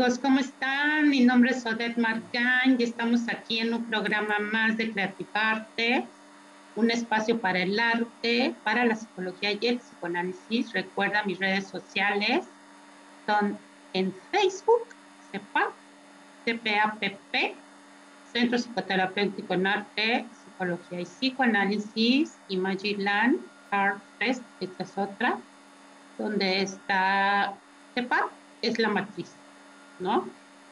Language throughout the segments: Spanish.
amigos, ¿cómo están? Mi nombre es Odette Marcán y estamos aquí en un programa más de Creativarte, un espacio para el arte, para la psicología y el psicoanálisis. Recuerda, mis redes sociales son en Facebook, CEPAP, CPAPP, Centro Psicoterapéutico en Arte, Psicología y Psicoanálisis, y Magiland Art Fest, esta es otra, donde está CEPAP, es la matriz, ¿no?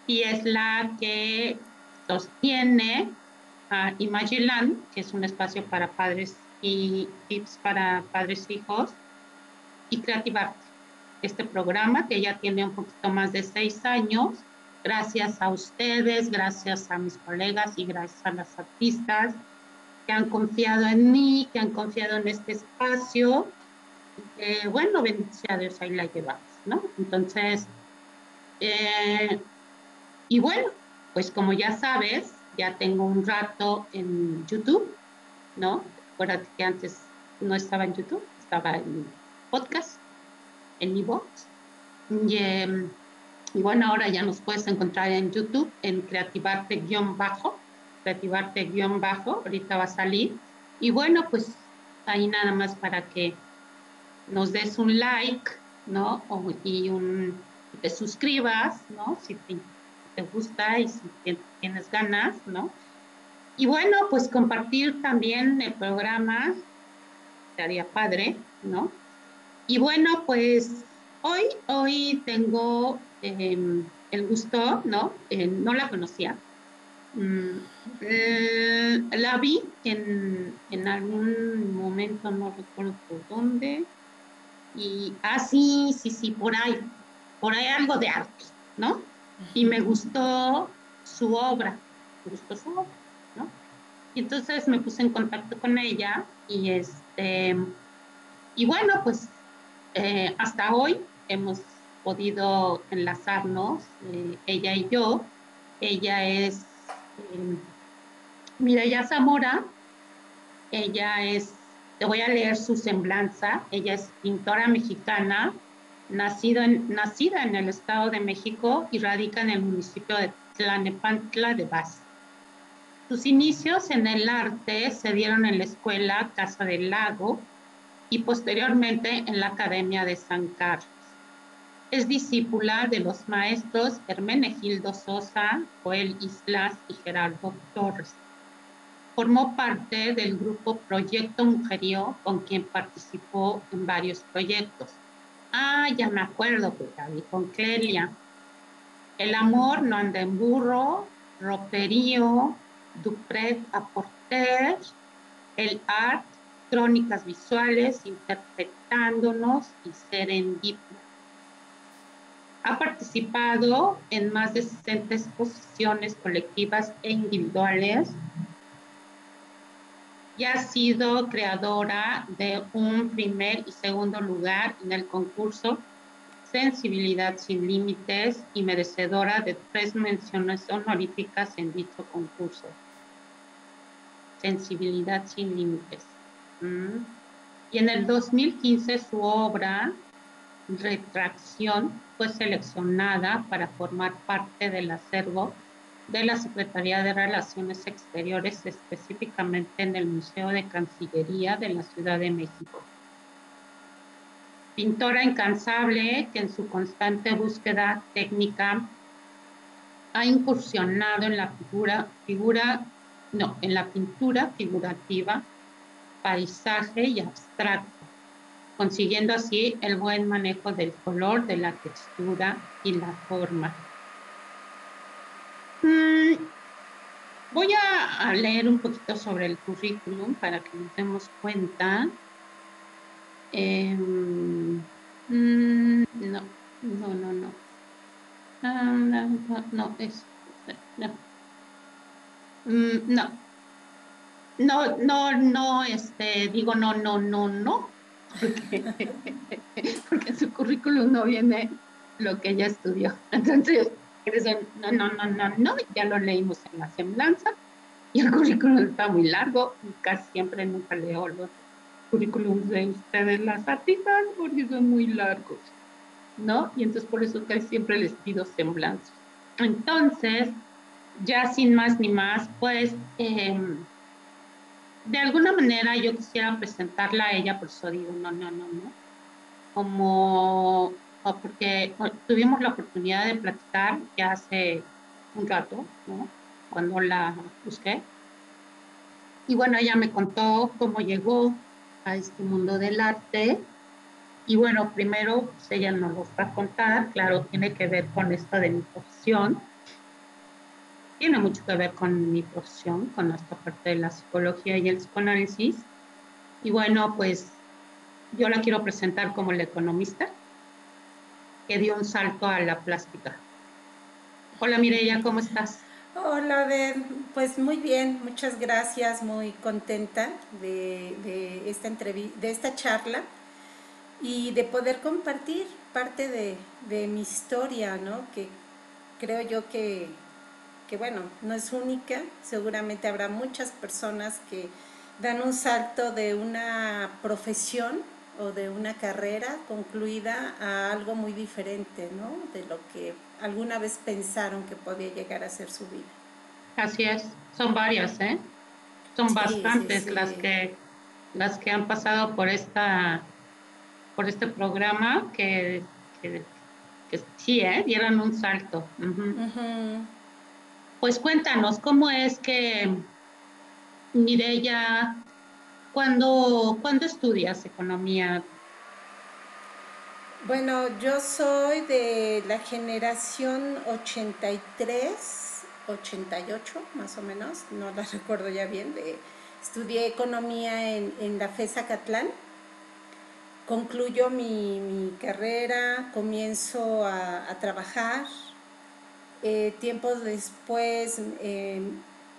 Y es la que sostiene a Imagiland, que es un espacio para padres y tips para padres e hijos, y Creativarte, este programa que ya tiene un poquito más de 6 años, gracias a ustedes, gracias a mis colegas y gracias a las artistas que han confiado en mí, que han confiado en este espacio, y que, bueno, bendito sea Dios, ahí la llevamos, ¿no? Entonces, y bueno, pues como ya sabes, ya tengo un rato en YouTube, ¿no? Acuérdate que antes no estaba en YouTube, estaba en podcast, en iVoox. Y bueno, ahora ya nos puedes encontrar en YouTube, en Creativarte-bajo, Creativarte-bajo, ahorita va a salir. Y bueno, pues ahí nada más para que nos des un like, ¿no? Y te suscribas, ¿no? Si te gusta y si tienes ganas, ¿no? Y bueno, pues compartir también el programa, estaría padre, ¿no? Y bueno, pues hoy tengo el gusto, ¿no? No la conocía. La vi en algún momento, no recuerdo por dónde, y, sí, por ahí algo de arte, ¿no? Y me gustó su obra, ¿no? Y entonces me puse en contacto con ella y bueno, pues hasta hoy hemos podido enlazarnos, ella y yo. Ella es Mireya Zamora. Te voy a leer su semblanza. Ella es pintora mexicana, nacida en el Estado de México y radica en el municipio de Tlalnepantla de Baz. Sus inicios en el arte se dieron en la escuela Casa del Lago y posteriormente en la Academia de San Carlos. Es discípula de los maestros Hermenegildo Sosa, Joel Islas y Gerardo Torres. Formó parte del grupo Proyecto Mujerío, con quien participó en varios proyectos. Ya me acuerdo, pues ya vi con Clelia. El amor no anda en burro, Roperío, Dupret a Porter, El Art, Crónicas Visuales, Interpretándonos y Serendipia. Ha participado en más de 60 exposiciones colectivas e individuales y ha sido creadora de un primer y segundo lugar en el concurso Sensibilidad sin Límites y merecedora de 3 menciones honoríficas en dicho concurso. Sensibilidad sin Límites. Y en el 2015 su obra Retracción fue seleccionada para formar parte del acervo de la Secretaría de Relaciones Exteriores, específicamente en el Museo de Cancillería de la Ciudad de México. Pintora incansable que en su constante búsqueda técnica ha incursionado en la pintura figurativa, paisaje y abstracto, consiguiendo así el buen manejo del color, de la textura y la forma. Voy a leer un poquito sobre el currículum para que nos demos cuenta. No. Digo no, porque en su currículum no viene lo que ella estudió. Entonces, no, ya lo leímos en la semblanza y el currículum está muy largo y casi siempre nunca leo los currículums de ustedes, las artistas, porque son muy largos, ¿no? Y entonces por eso casi siempre les pido semblanzas. Entonces, ya sin más ni más, pues de alguna manera yo quisiera presentarla a ella, por eso digo, no, como, porque tuvimos la oportunidad de platicar ya hace un rato, ¿no? Cuando la busqué. Y bueno, ella me contó cómo llegó a este mundo del arte. Y bueno, primero, pues ella nos lo va a contar, claro, tiene que ver con esto de mi profesión, tiene mucho que ver con mi profesión, con esta parte de la psicología y el psicoanálisis. Y bueno, pues yo la quiero presentar como la economista que dio un salto a la plástica. Hola Mireya, ¿cómo estás? Hola, pues muy bien, muchas gracias, muy contenta de esta de esta charla y de poder compartir parte de mi historia, ¿no? Que creo yo que, bueno, no es única, seguramente habrá muchas personas que dan un salto de una profesión o de una carrera concluida a algo muy diferente, ¿no? De lo que alguna vez pensaron que podía llegar a ser su vida. Así es, son varias, ¿eh? Son Sí, sí, bastantes sí. las que han pasado por por este programa que, que sí, ¿eh? Dieron un salto. Ujú. Ujú. Pues cuéntanos, ¿cómo es que Mireya, cuándo estudias economía? Bueno, yo soy de la generación 83, 88 más o menos, no la recuerdo ya bien. Estudié economía en la FES Acatlán, concluyo mi carrera, comienzo a trabajar. Tiempo después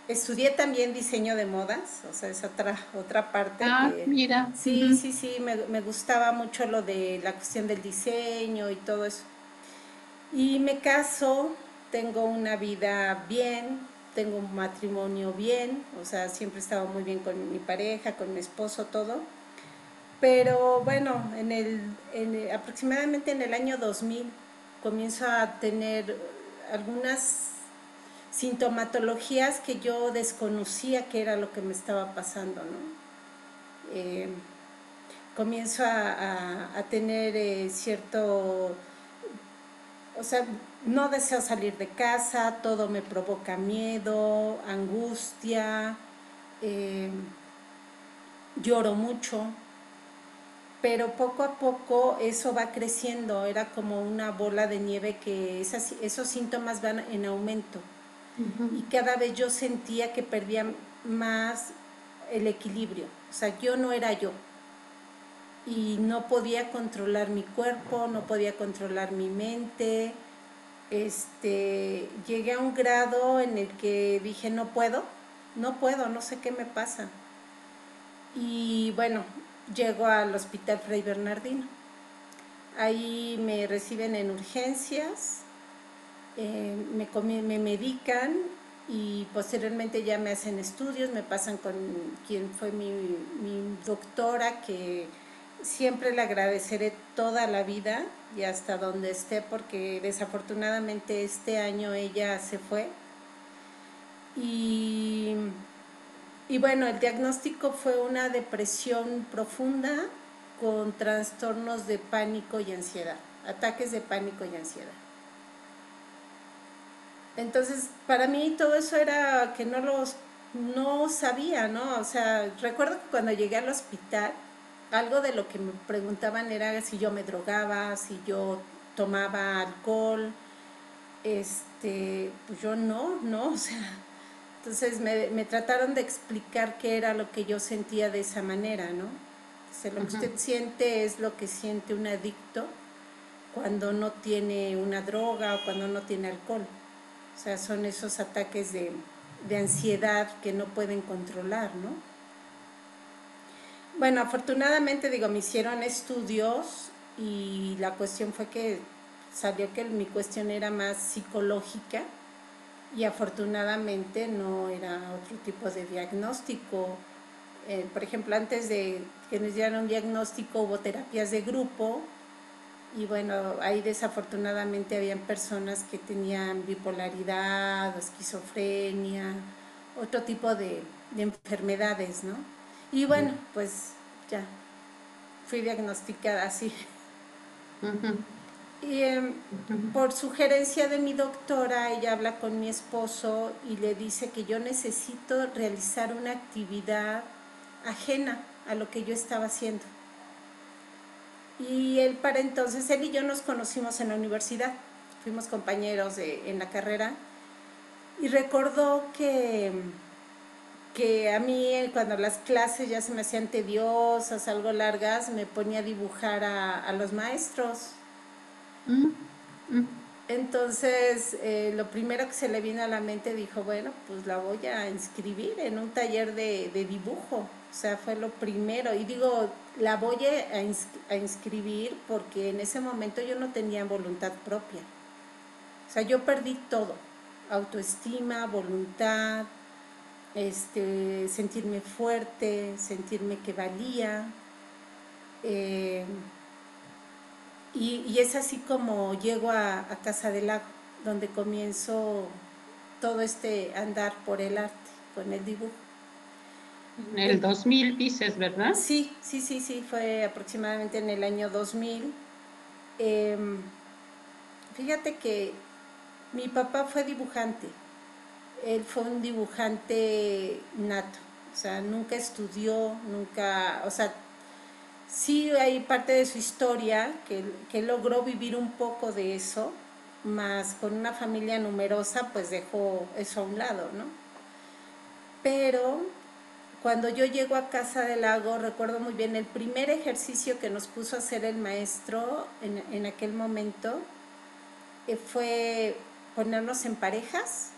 estudié también diseño de modas, o sea, es otra parte Ah, que mira. sí, Ujú. sí, sí, me gustaba mucho lo de la cuestión del diseño y todo eso. Y me caso, tengo una vida bien, tengo un matrimonio bien, o sea, siempre he estado muy bien con mi pareja, con mi esposo, todo. Pero bueno, aproximadamente en el año 2000 comienzo a tener algunas sintomatologías que yo desconocía que era lo que me estaba pasando, ¿no? Eh, Comienzo a tener cierto, o sea, no deseo salir de casa, todo me provoca miedo, angustia, eh, lloro mucho, pero poco a poco eso va creciendo, era como una bola de nieve que esos síntomas van en aumento y Ujú. cada vez yo sentía que perdía más el equilibrio, o sea, yo no era yo y no podía controlar mi cuerpo, no podía controlar mi mente. Llegué a un grado en el que dije no puedo, no sé qué me pasa. Y bueno, llego al hospital Fray Bernardino. Ahí me reciben en urgencias, me medican y posteriormente ya me hacen estudios, me pasan con quien fue mi doctora, que siempre le agradeceré toda la vida y hasta donde esté, porque desafortunadamente este año ella se fue. Y, y bueno, el diagnóstico fue una depresión profunda con trastornos de pánico y ansiedad, ataques de pánico y ansiedad. Entonces, para mí todo eso era que no sabía, ¿no? O sea, recuerdo que cuando llegué al hospital, algo de lo que me preguntaban era si yo me drogaba, si yo tomaba alcohol. Pues yo no, o sea, entonces me trataron de explicar qué era lo que yo sentía de esa manera, ¿no? O sea, lo que usted Ujú. siente es lo que siente un adicto cuando no tiene una droga o cuando no tiene alcohol. O sea, son esos ataques de ansiedad que no pueden controlar, ¿no? Bueno, afortunadamente, digo, me hicieron estudios y la cuestión fue que salió que mi cuestión era más psicológica y afortunadamente no era otro tipo de diagnóstico. Por ejemplo, antes de que nos dieran un diagnóstico hubo terapias de grupo Y bueno, ahí desafortunadamente habían personas que tenían bipolaridad, esquizofrenia, otro tipo de enfermedades, ¿no? Y bueno, pues ya fui diagnosticada así. Ujú, Y ujú. por sugerencia de mi doctora, ella habla con mi esposo y le dice que yo necesito realizar una actividad ajena a lo que yo estaba haciendo. Y él para entonces, él y yo nos conocimos en la universidad, fuimos compañeros en la carrera, y recordó que a mí cuando las clases ya se me hacían tediosas, algo largas, me ponía a dibujar a los maestros. Mm, mm. Entonces, lo primero que se le vino a la mente dijo, bueno, pues la voy a inscribir en un taller de dibujo. O sea, fue lo primero. Y digo, la voy a inscribir porque en ese momento yo no tenía voluntad propia. O sea, yo perdí todo. Autoestima, voluntad, sentirme fuerte, sentirme que valía. Eh, y es así como llego a Casa del Lago, donde comienzo todo este andar por el arte, con el dibujo. En el 2000 dices, ¿verdad? Sí, sí, sí, sí, fue aproximadamente en el año 2000. Eh, Fíjate que mi papá fue dibujante, él fue un dibujante nato, o sea, nunca estudió, nunca, o sea, sí hay parte de su historia que logró vivir un poco de eso, más con una familia numerosa, pues dejó eso a un lado, ¿no? Pero cuando yo llego a Casa del Lago, recuerdo muy bien el primer ejercicio que nos puso a hacer el maestro en aquel momento, fue ponernos en parejas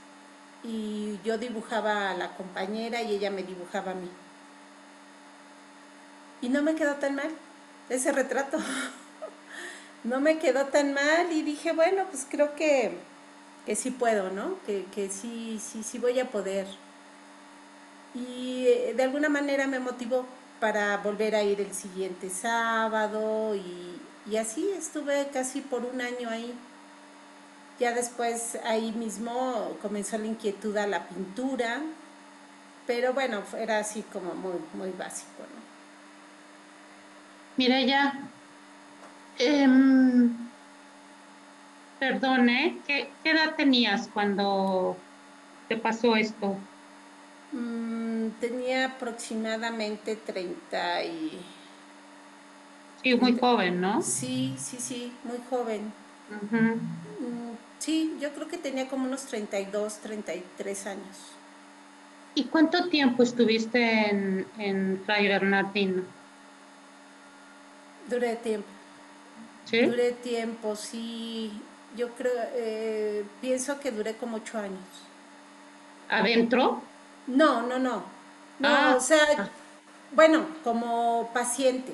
y yo dibujaba a la compañera y ella me dibujaba a mí. Y no me quedó tan mal ese retrato. No me quedó tan mal y dije, bueno, pues creo que sí puedo, ¿no? Que sí, sí, sí voy a poder. Y de alguna manera me motivó para volver a ir el siguiente sábado y así estuve casi por un año ahí. Ya después ahí mismo comenzó la inquietud a la pintura, pero bueno, era así como muy, muy básico, ¿no? Mira ya, em, perdón, ¿eh? ¿Qué edad tenías cuando te pasó esto? Tenía aproximadamente 30 y... Sí, muy 30, joven, ¿no? sí, sí, sí, muy joven. Ujú. Sí, yo creo que tenía como unos 32, 33 años. ¿Y cuánto tiempo estuviste en Fray Bernardino? Duré tiempo, ¿Sí? duré tiempo, sí. Yo creo, pienso que duré como 8 años. ¿Adentro? No, no, no. No, o Ah, sea, ah, bueno, como paciente.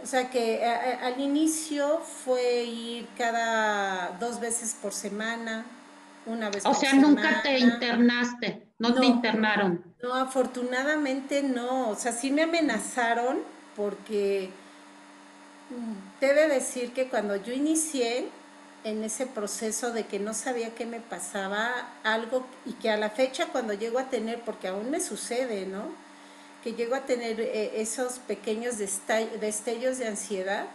O sea que al inicio fue ir cada 2 veces por semana, una vez o por sea, nunca te semana. internaste, no te No, internaron. no, afortunadamente no. O sea, sí me amenazaron porque te he de decir que cuando yo inicié en ese proceso de que no sabía qué me pasaba, algo y que a la fecha cuando llego a tener, porque aún me sucede, ¿no? Que llego a tener esos pequeños destellos de ansiedad,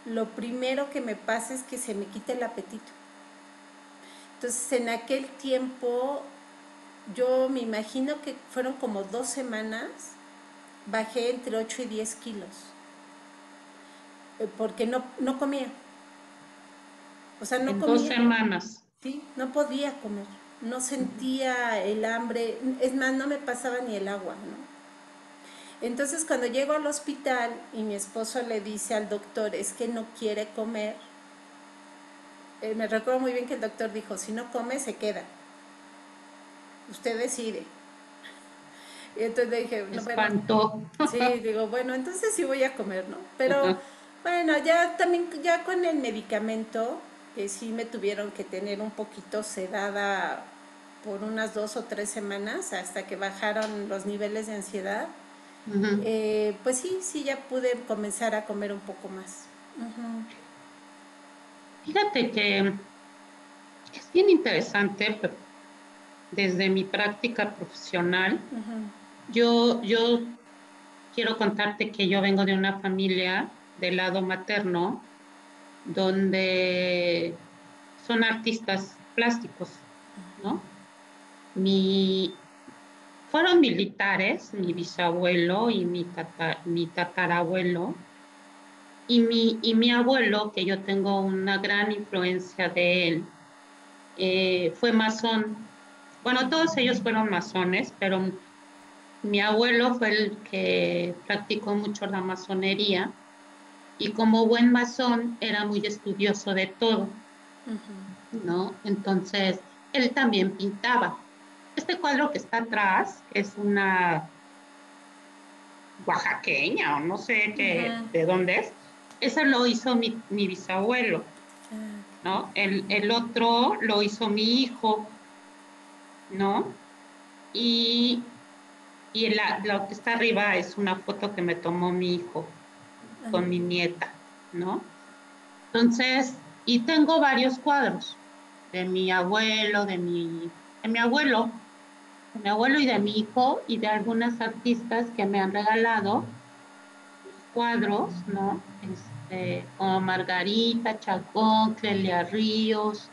lo primero que me pasa es que se me quita el apetito. Entonces en aquel tiempo yo me imagino que fueron como 2 semanas, bajé entre 8 y 10 kilos, porque no comía, o sea, no En dos comía, semanas. ¿sí? No podía comer, no sentía el hambre, es más, no me pasaba ni el agua, ¿no? Entonces cuando llego al hospital y mi esposo le dice al doctor, es que no quiere comer, me recuerdo muy bien que el doctor dijo, si no come se queda, usted decide. Y entonces le dije, Me no, bueno, espantó. sí, digo, bueno, entonces sí voy a comer, ¿no? Pero bueno, ya también, ya con el medicamento, que sí me tuvieron que tener un poquito sedada por unas 2 o 3 semanas hasta que bajaron los niveles de ansiedad, Ujú. pues sí, sí, ya pude comenzar a comer un poco más. Ujú. Fíjate que es bien interesante, pero desde mi práctica profesional, yo quiero contarte que yo vengo de una familia del lado materno donde son artistas plásticos, ¿no? Mi, fueron militares, mi bisabuelo y mi tatarabuelo, y mi abuelo, que yo tengo una gran influencia de él, fue masón. Bueno, todos ellos fueron masones, pero mi abuelo fue el que practicó mucho la masonería y como buen masón era muy estudioso de todo, ¿no? Entonces, él también pintaba. Este cuadro que está atrás, que es una oaxaqueña o no sé qué, de dónde es, eso lo hizo mi bisabuelo, ¿no? El otro lo hizo mi hijo, ¿no? Y, lo que está arriba es una foto que me tomó mi hijo con mi nieta, ¿no? Entonces, y tengo varios cuadros de mi abuelo, de mi abuelo y de mi hijo y de algunas artistas que me han regalado sus cuadros, ¿no? Como Margarita Chacón, Clelia Ríos,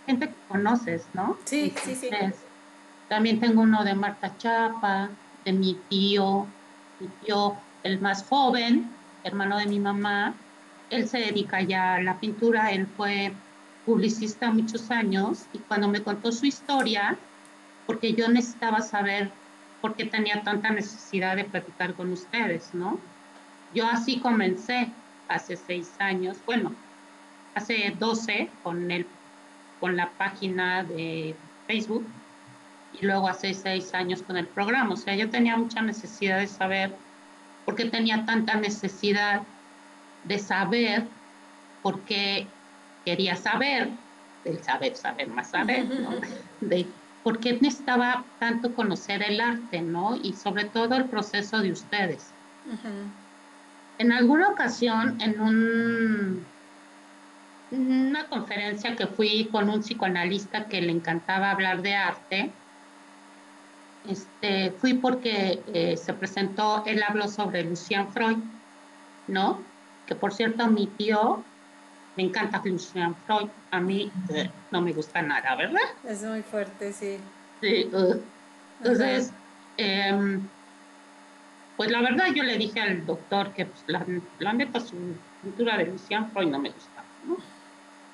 gente que conoces, ¿no? Sí, sí, sí. Entonces, también tengo uno de Marta Chapa, de mi tío, el más joven, hermano de mi mamá. Él se dedica ya a la pintura, él fue publicista muchos años y cuando me contó su historia, porque yo necesitaba saber por qué tenía tanta necesidad de platicar con ustedes, ¿no? Yo así comencé hace 6 años, bueno, hace 12 con la página de Facebook y luego hace 6 años con el programa. O sea, yo tenía mucha necesidad de saber por qué tenía tanta necesidad de saber por qué quería saber, del saber, saber más saber, ¿no? De por qué necesitaba tanto conocer el arte, ¿no? Y sobre todo el proceso de ustedes. En alguna ocasión, una conferencia que fui con un psicoanalista que le encantaba hablar de arte, fui porque se presentó, él habló sobre Lucian Freud, ¿no? Que por cierto, mi tío, me encanta Lucian Freud, a mí no me gusta nada, ¿verdad? Es muy fuerte, sí. Sí, Ajá. entonces, pues la verdad yo le dije al doctor que pues, la neta su pintura de Lucian Freud no me gustaba, ¿no?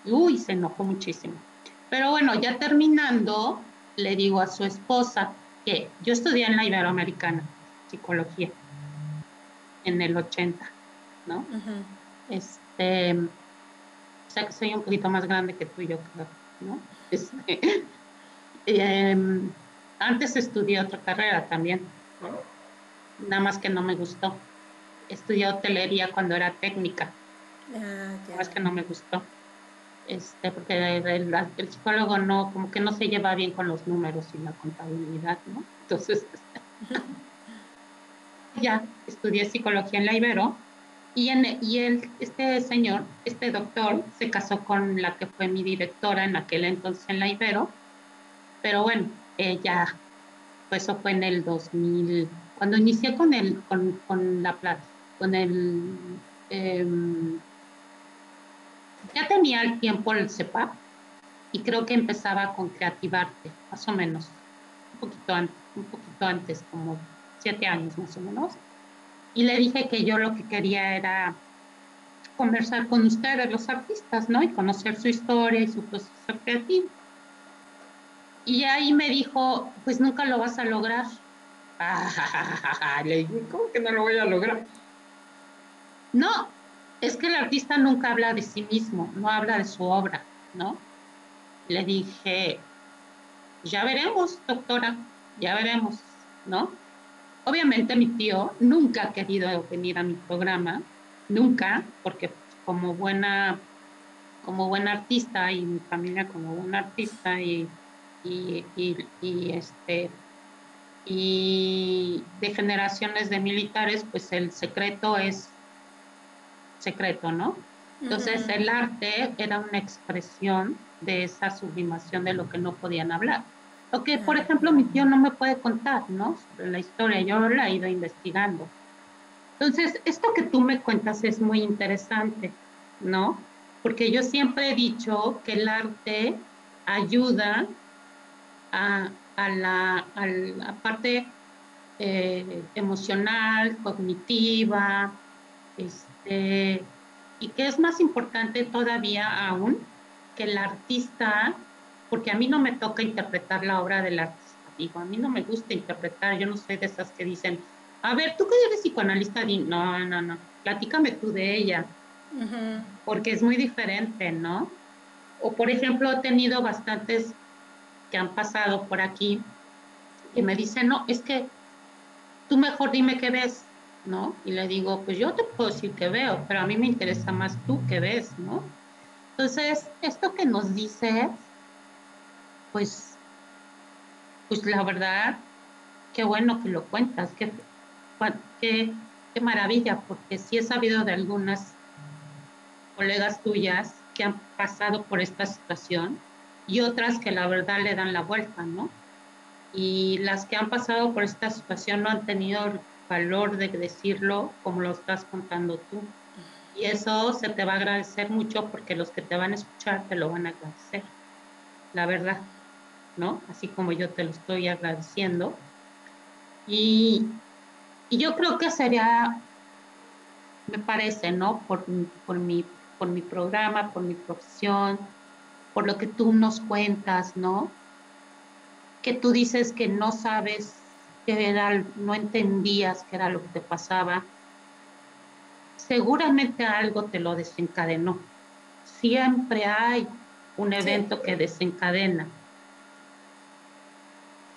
Y, uy, se enojó muchísimo. Pero bueno, ya terminando, le digo a su esposa que yo estudié en la Iberoamericana, psicología, en el 80, ¿no? O sea que soy un poquito más grande que tú y yo, creo, ¿no? Eh, Antes estudié otra carrera también, ¿no? Nada más que no me gustó. Estudié hotelería cuando era técnica, Ah, nada ya. más que no me gustó. Porque el psicólogo no, como que no se lleva bien con los números y la contabilidad, ¿no? Entonces, ya estudié psicología en la Ibero este señor, este doctor, se casó con la que fue mi directora en aquel entonces en la Ibero, pero bueno, ya, pues eso fue en el 2000, cuando inicié con la plata, con el, ya tenía el tiempo el CEPAP y creo que empezaba con Creativarte, más o menos, un poquito antes, como 7 años más o menos, y le dije que yo lo que quería era conversar con ustedes, los artistas, ¿no? Y conocer su historia y su proceso creativo. Y ahí me dijo, pues nunca lo vas a lograr. Le dije, ¿cómo que no lo voy a lograr? No, es que el artista nunca habla de sí mismo, no habla de su obra, ¿no? Le dije, ya veremos, doctora, ya veremos, ¿no? Obviamente mi tío nunca ha querido venir a mi programa, nunca, porque como buena artista y mi familia como buena artista y, y, y, este, y de generaciones de militares, pues el secreto es secreto, ¿no? Entonces el arte era una expresión de esa sublimación de lo que no podían hablar. Lo que, por ejemplo, mi tío no me puede contar, ¿no? Sobre la historia, yo la he ido investigando. Entonces, esto que tú me cuentas es muy interesante, ¿no? Porque yo siempre he dicho que el arte ayuda a la parte emocional, cognitiva, y que es más importante todavía aún que el artista, porque a mí no me toca interpretar la obra del artista, digo, a mí no me gusta interpretar, yo no soy de esas que dicen, a ver, tú que eres psicoanalista, no, no, no, platícame tú de ella, porque es muy diferente, ¿no? O por ejemplo, he tenido bastantes que han pasado por aquí que me dicen, no, es que tú mejor dime qué ves, ¿no? Y le digo, pues yo te puedo decir qué veo, pero a mí me interesa más tú qué ves, ¿no? Entonces, esto que nos dices, pues, pues la verdad, qué bueno que lo cuentas, qué maravilla, porque sí he sabido de algunas colegas tuyas que han pasado por esta situación y otras que la verdad le dan la vuelta, ¿no? Y las que han pasado por esta situación no han tenido el valor de decirlo como lo estás contando tú. Y eso se te va a agradecer mucho porque los que te van a escuchar te lo van a agradecer, la verdad, ¿no? Así como yo te lo estoy agradeciendo. Y, y yo creo que sería, me parece, ¿no? Por mi programa, por mi profesión, por lo que tú nos cuentas, ¿no? Que tú dices que no sabes qué era, no entendías qué era lo que te pasaba, seguramente algo te lo desencadenó. Siempre hay un Sí. evento que desencadena.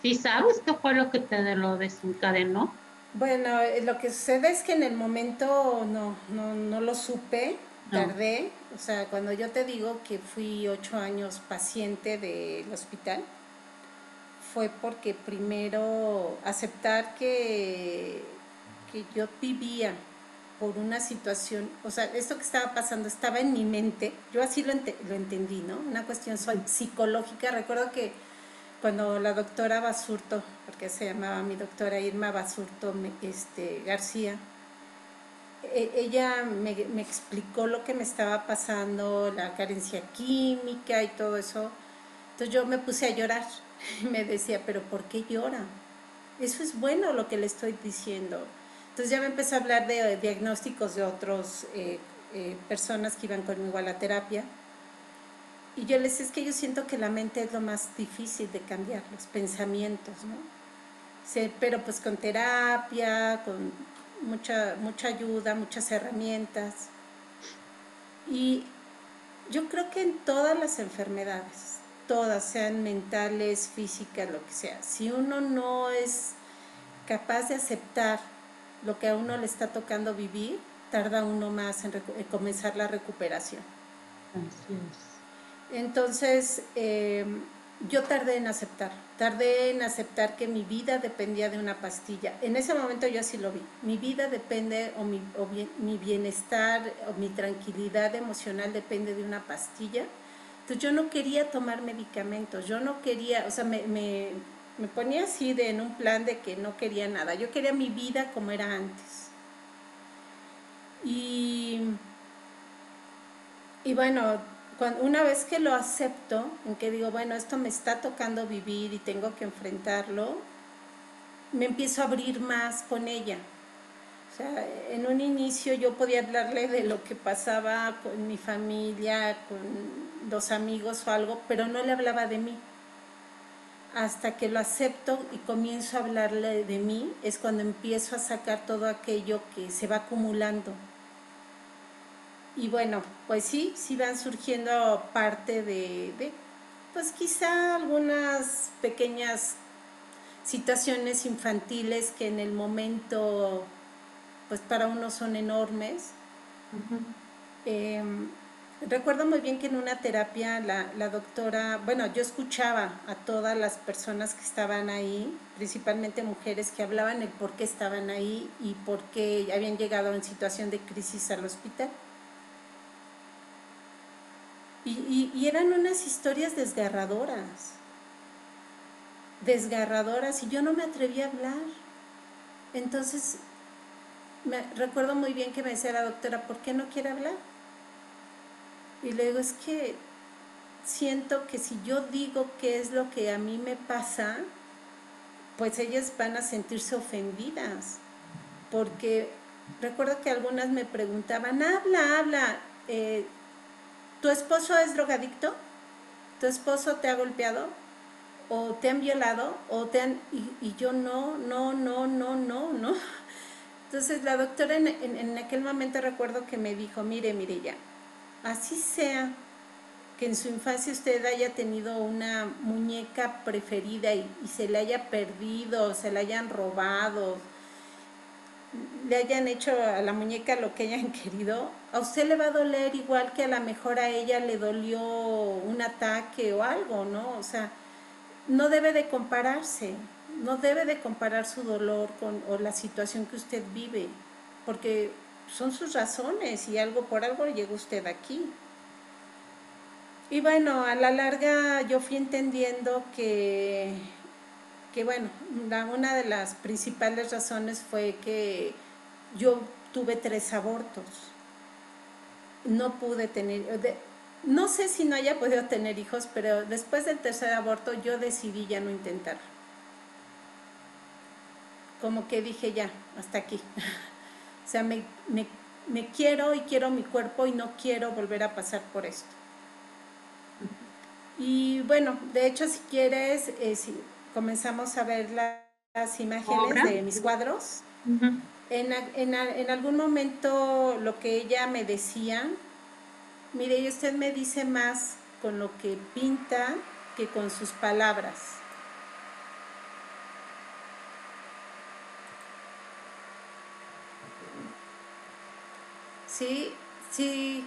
¿Sí sabes qué fue lo que te lo desencadenó? Bueno, lo que sucede es que en el momento no lo supe, No. tardé. O sea, cuando yo te digo que fui 8 años paciente del hospital, fue porque primero aceptar que yo vivía por una situación, o sea, esto que estaba pasando estaba en mi mente, yo así lo entendí, ¿no? Una cuestión psicológica. Recuerdo que cuando la doctora Basurto, porque se llamaba mi doctora Irma Basurto García, ella me explicó lo que me estaba pasando, la carencia química y todo eso. Entonces yo me puse a llorar y me decía, pero ¿por qué llora? Eso es bueno lo que le estoy diciendo. Entonces ya me empezó a hablar de diagnósticos de otras personas que iban conmigo a la terapia. Y yo les decía, es que yo siento que la mente es lo más difícil de cambiar, los pensamientos, ¿no? Sí, pero pues con terapia, con mucha ayuda, muchas herramientas. Y yo creo que en todas las enfermedades, todas, sean mentales, físicas, lo que sea, si uno no es capaz de aceptar lo que a uno le está tocando vivir, tarda uno más en comenzar la recuperación. Así es. Entonces, yo tardé en aceptar que mi vida dependía de una pastilla. En ese momento yo así lo vi. Mi vida depende, mi bienestar, o mi tranquilidad emocional depende de una pastilla. Entonces yo no quería tomar medicamentos, yo no quería, o sea, me ponía así en un plan de que no quería nada. Yo quería mi vida como era antes. Y Y bueno, una vez que lo acepto, en que digo, bueno, esto me está tocando vivir y tengo que enfrentarlo, me empiezo a abrir más con ella. O sea, en un inicio yo podía hablarle de lo que pasaba con mi familia, con los amigos o algo, pero no le hablaba de mí. Hasta que lo acepto y comienzo a hablarle de mí, es cuando empiezo a sacar todo aquello que se va acumulando. Y bueno, pues sí van surgiendo parte pues quizá algunas pequeñas situaciones infantiles que en el momento, pues para uno son enormes. Ujú. Eh, Recuerdo muy bien que en una terapia la doctora, bueno, yo escuchaba a todas las personas que estaban ahí, principalmente mujeres que hablaban el por qué estaban ahí y por qué habían llegado en situación de crisis al hospital. Y eran unas historias desgarradoras, y yo no me atrevía a hablar. Entonces, recuerdo muy bien que me decía la doctora, ¿por qué no quiere hablar? Y le digo, es que siento que si yo digo qué es lo que a mí me pasa, pues ellas van a sentirse ofendidas, porque recuerdo que algunas me preguntaban, habla, ¿tu esposo es drogadicto? ¿Tu esposo te ha golpeado? ¿O te han violado? ¿O te han...? Y yo no. Entonces la doctora en aquel momento recuerdo que me dijo, mire ya, así sea que en su infancia usted haya tenido una muñeca preferida y se le haya perdido, se la hayan robado, le hayan hecho a la muñeca lo que hayan querido, a usted le va a doler igual que a lo mejor a ella le dolió un ataque o algo, ¿no? O sea, no debe de compararse, no debe de comparar su dolor o la situación que usted vive, porque son sus razones y por algo llegó usted aquí. Y bueno, a la larga yo fui entendiendo que bueno, una de las principales razones fue que yo tuve 3 abortos. No pude tener, no sé si no haya podido tener hijos, pero después del tercer aborto yo decidí ya no intentar. Como que dije ya, hasta aquí. O sea, me quiero y quiero mi cuerpo y no quiero volver a pasar por esto. Y bueno, de hecho, si quieres, si comenzamos a ver las imágenes de mis cuadros. En algún momento lo que ella me decía, mire, y usted me dice más con lo que pinta que con sus palabras. Sí, sí.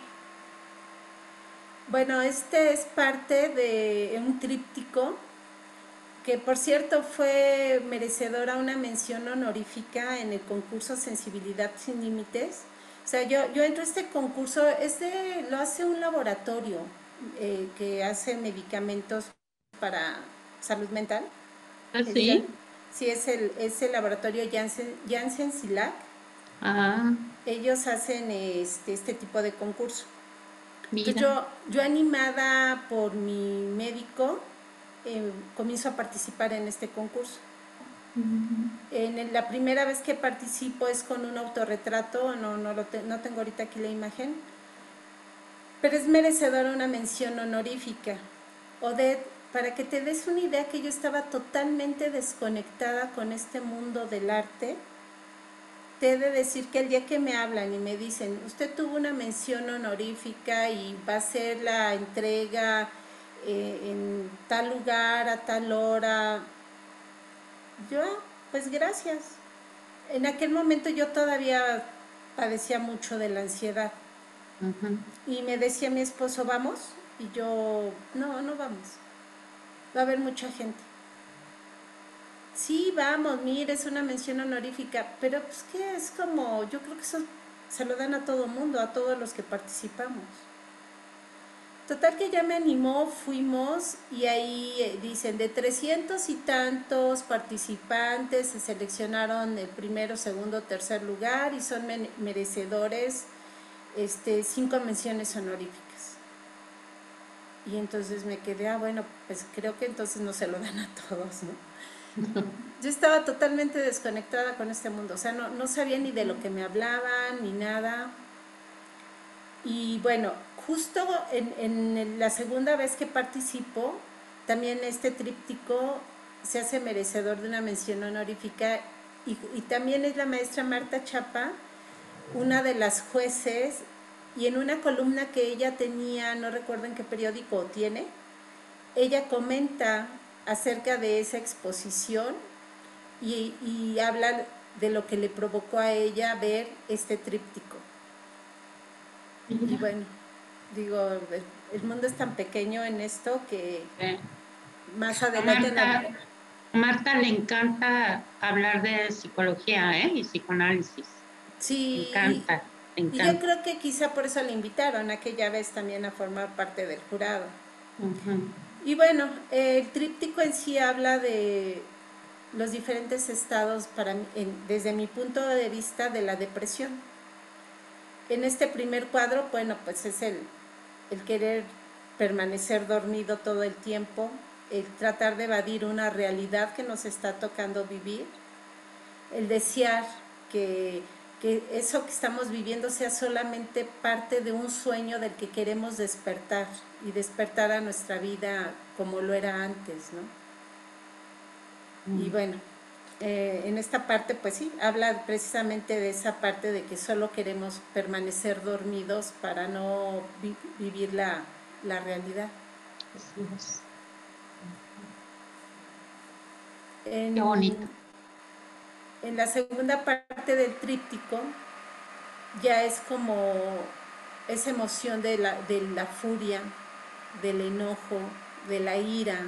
Bueno, este es parte de un tríptico que, por cierto, fue merecedora una mención honorífica en el concurso Sensibilidad Sin Límites. O sea, yo entro a este concurso, lo hace un laboratorio que hace medicamentos para salud mental. ¿Ah, sí? Sí, es el laboratorio Janssen Cilac. Ah, Ellos hacen este tipo de concurso. Entonces mira. yo animada por mi médico, comienzo a participar en este concurso. La primera vez que participo es con un autorretrato, no tengo ahorita aquí la imagen, pero es merecedora una mención honorífica. Odette, para que te des una idea que yo estaba totalmente desconectada con este mundo del arte, te he de decir que el día que me hablan y me dicen, usted tuvo una mención honorífica y va a ser la entrega en tal lugar, a tal hora, yo, pues gracias. En aquel momento yo todavía padecía mucho de la ansiedad. Y me decía mi esposo, ¿vamos? Y yo, no vamos. Va a haber mucha gente. Sí, vamos, mire, es una mención honorífica, pero pues que es como, yo creo que eso se lo dan a todo mundo, a todos los que participamos. Total que ya me animó, fuimos y ahí dicen, de 300 y tantos participantes se seleccionaron el primero, segundo, tercer lugar y son merecedores 5 menciones honoríficas. Y entonces me quedé, bueno, pues creo que entonces no se lo dan a todos, ¿no? Yo estaba totalmente desconectada con este mundo, o sea, no sabía ni de lo que me hablaban, ni nada. Y bueno, justo en la segunda vez que participo, también este tríptico se hace merecedor de una mención honorífica y también es la maestra Marta Chapa, una de las jueces, y en una columna que ella tenía, no recuerdo en qué periódico tiene, ella comenta acerca de esa exposición y habla de lo que le provocó a ella ver este tríptico. Mira. Y bueno, digo, el mundo es tan pequeño en esto que más adelante... Marta le encanta hablar de psicología, ¿eh? Y psicoanálisis. Le Sí, encanta. Me Y yo encanta. creo que quizá por eso le invitaron aquella vez también a formar parte del jurado. Ujú. Y bueno, el tríptico en sí habla de los diferentes estados desde mi punto de vista de la depresión. En este primer cuadro, bueno, pues es el querer permanecer dormido todo el tiempo, el tratar de evadir una realidad que nos está tocando vivir, el desear que, que eso que estamos viviendo sea solamente parte de un sueño del que queremos despertar y despertar a nuestra vida como lo era antes, ¿no? Y Mm. bueno, en esta parte pues sí, habla precisamente de esa parte de que solo queremos permanecer dormidos para no vivir la realidad. Así es. Qué bonito. En, en la segunda parte del tríptico ya es como esa emoción de la furia, del enojo, de la ira,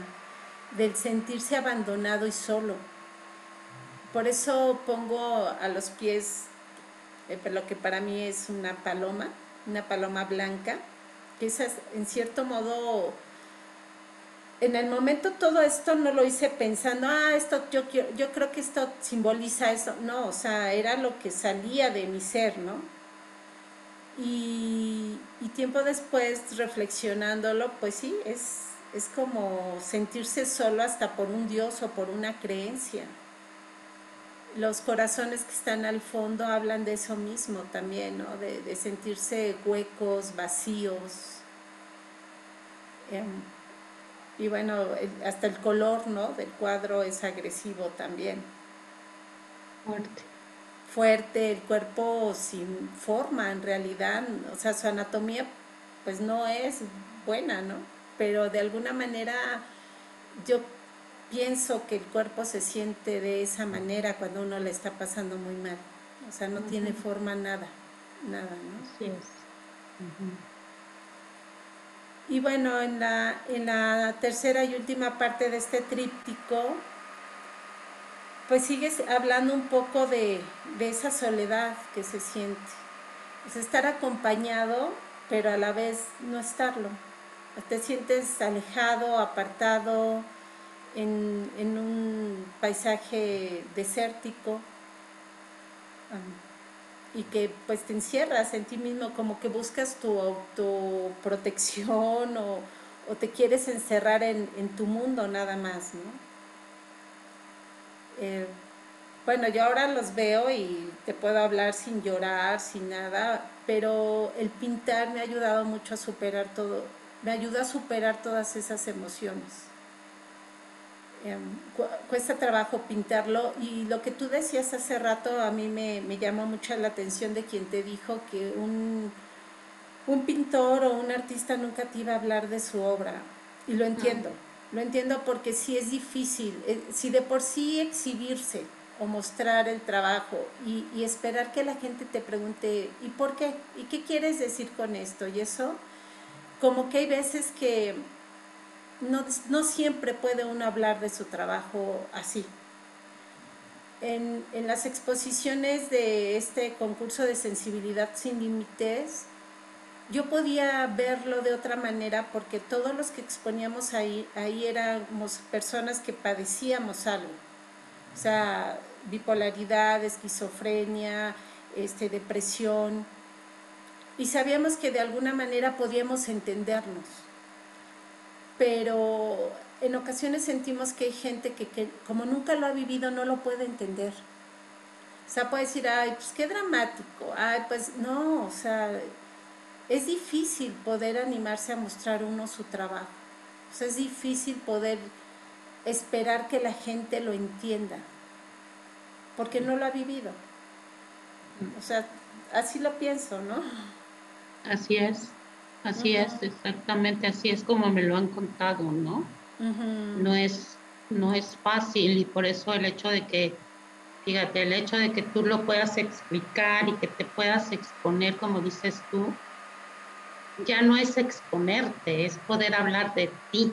del sentirse abandonado y solo. Por eso pongo a los pies lo que para mí es una paloma blanca, que es en cierto modo, en el momento todo esto no lo hice pensando, esto yo creo que esto simboliza eso, no, o sea, era lo que salía de mi ser, ¿no? Y tiempo después, reflexionándolo, pues sí, es como sentirse solo hasta por un Dios o por una creencia. Los corazones que están al fondo hablan de eso mismo también, ¿no? De sentirse huecos, vacíos. Eh, y bueno, hasta el color, ¿no? Del cuadro es agresivo también. Fuerte. Fuerte, el cuerpo sin forma en realidad, o sea, su anatomía pues no es buena, ¿no? Pero de alguna manera yo pienso que el cuerpo se siente de esa manera cuando uno le está pasando muy mal. O sea, no tiene Ujú. forma nada, nada, ¿no? Así es. Ujú. Y bueno, en la tercera y última parte de este tríptico, pues sigues hablando un poco de esa soledad que se siente. Es estar acompañado, pero a la vez no estarlo. Te sientes alejado, apartado, en un paisaje desértico, y que pues te encierras en ti mismo, como que buscas tu autoprotección o te quieres encerrar en tu mundo nada más, ¿no? Eh, bueno, yo ahora los veo y te puedo hablar sin llorar, sin nada, pero el pintar me ha ayudado mucho a superar todo, me ayuda a superar todas esas emociones. Eh, Cuesta trabajo pintarlo y lo que tú decías hace rato a mí me llamó mucho la atención de quien te dijo que un pintor o un artista nunca te iba a hablar de su obra. Y Mm. lo entiendo porque sí es difícil, si de por sí exhibirse o mostrar el trabajo y esperar que la gente te pregunte, ¿y por qué? ¿Y qué quieres decir con esto? Y eso, como que hay veces que no siempre puede uno hablar de su trabajo así. En las exposiciones de este concurso de sensibilidad sin límites, yo podía verlo de otra manera porque todos los que exponíamos ahí éramos personas que padecíamos algo. O sea, bipolaridad, esquizofrenia, depresión. Y sabíamos que de alguna manera podíamos entendernos. Pero en ocasiones sentimos que hay gente que como nunca lo ha vivido no lo puede entender. O sea, puede decir, ay, pues qué dramático, ay, pues no, o sea, es difícil poder animarse a mostrar uno su trabajo. O sea, es difícil poder esperar que la gente lo entienda, porque no lo ha vivido. O sea, así lo pienso, ¿no? Así Uh-huh. es, exactamente así es como me lo han contado, ¿no? Uh-huh. No es, no es fácil y por eso el hecho de que, fíjate, el hecho de que tú lo puedas explicar y que te puedas exponer, como dices tú, ya no es exponerte, es poder hablar de ti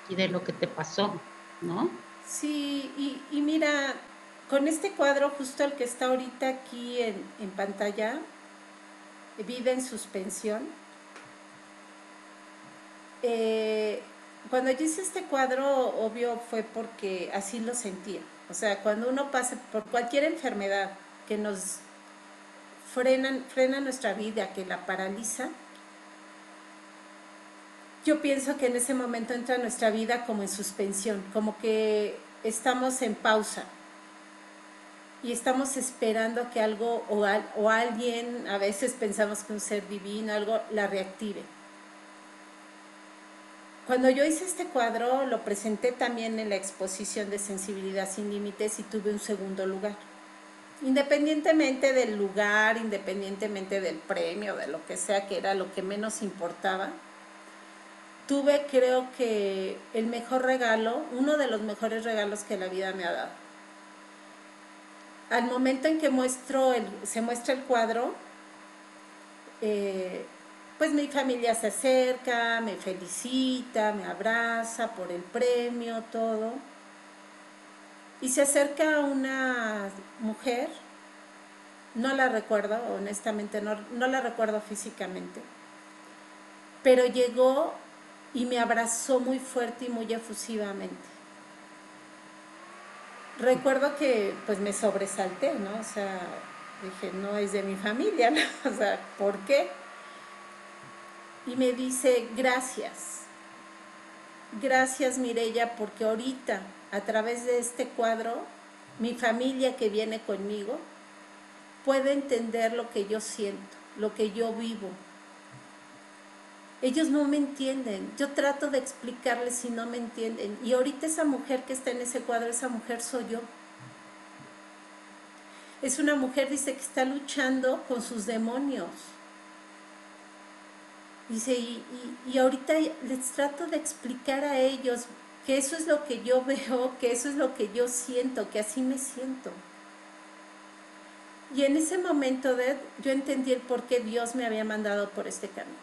y de lo que te pasó, ¿no? Sí, y mira, con este cuadro, justo el que está ahorita aquí en pantalla, Vida en suspensión. Cuando yo hice este cuadro, obvio fue porque así lo sentía. O sea, cuando uno pasa por cualquier enfermedad que nos frena nuestra vida, que la paraliza, yo pienso que en ese momento entra nuestra vida como en suspensión, como que estamos en pausa y estamos esperando que algo o alguien, a veces pensamos que un ser divino, algo la reactive. Cuando yo hice este cuadro, lo presenté también en la exposición de Sensibilidad sin Límites y tuve un segundo lugar. Independientemente del lugar, independientemente del premio, de lo que sea, que era lo que menos importaba, tuve, creo que, el mejor regalo, uno de los mejores regalos que la vida me ha dado. Al momento en que se muestra el cuadro, pues mi familia se acerca, me felicita, me abraza por el premio, todo. Y se acerca una mujer, no la recuerdo, honestamente, no la recuerdo físicamente, pero llegó y me abrazó muy fuerte y muy efusivamente. Recuerdo que pues me sobresalté, ¿no? O sea, dije, no es de mi familia, ¿no? O sea, ¿por qué? Y me dice, gracias Mireya, porque ahorita, a través de este cuadro, mi familia que viene conmigo puede entender lo que yo siento, lo que yo vivo. Ellos no me entienden, yo trato de explicarles y no me entienden. Y ahorita esa mujer que está en ese cuadro, esa mujer soy yo. Es una mujer, dice, que está luchando con sus demonios. Dice, y ahorita les trato de explicar a ellos que eso es lo que yo veo, que eso es lo que yo siento, que así me siento. Y en ese momento yo entendí el por qué Dios me había mandado por este camino.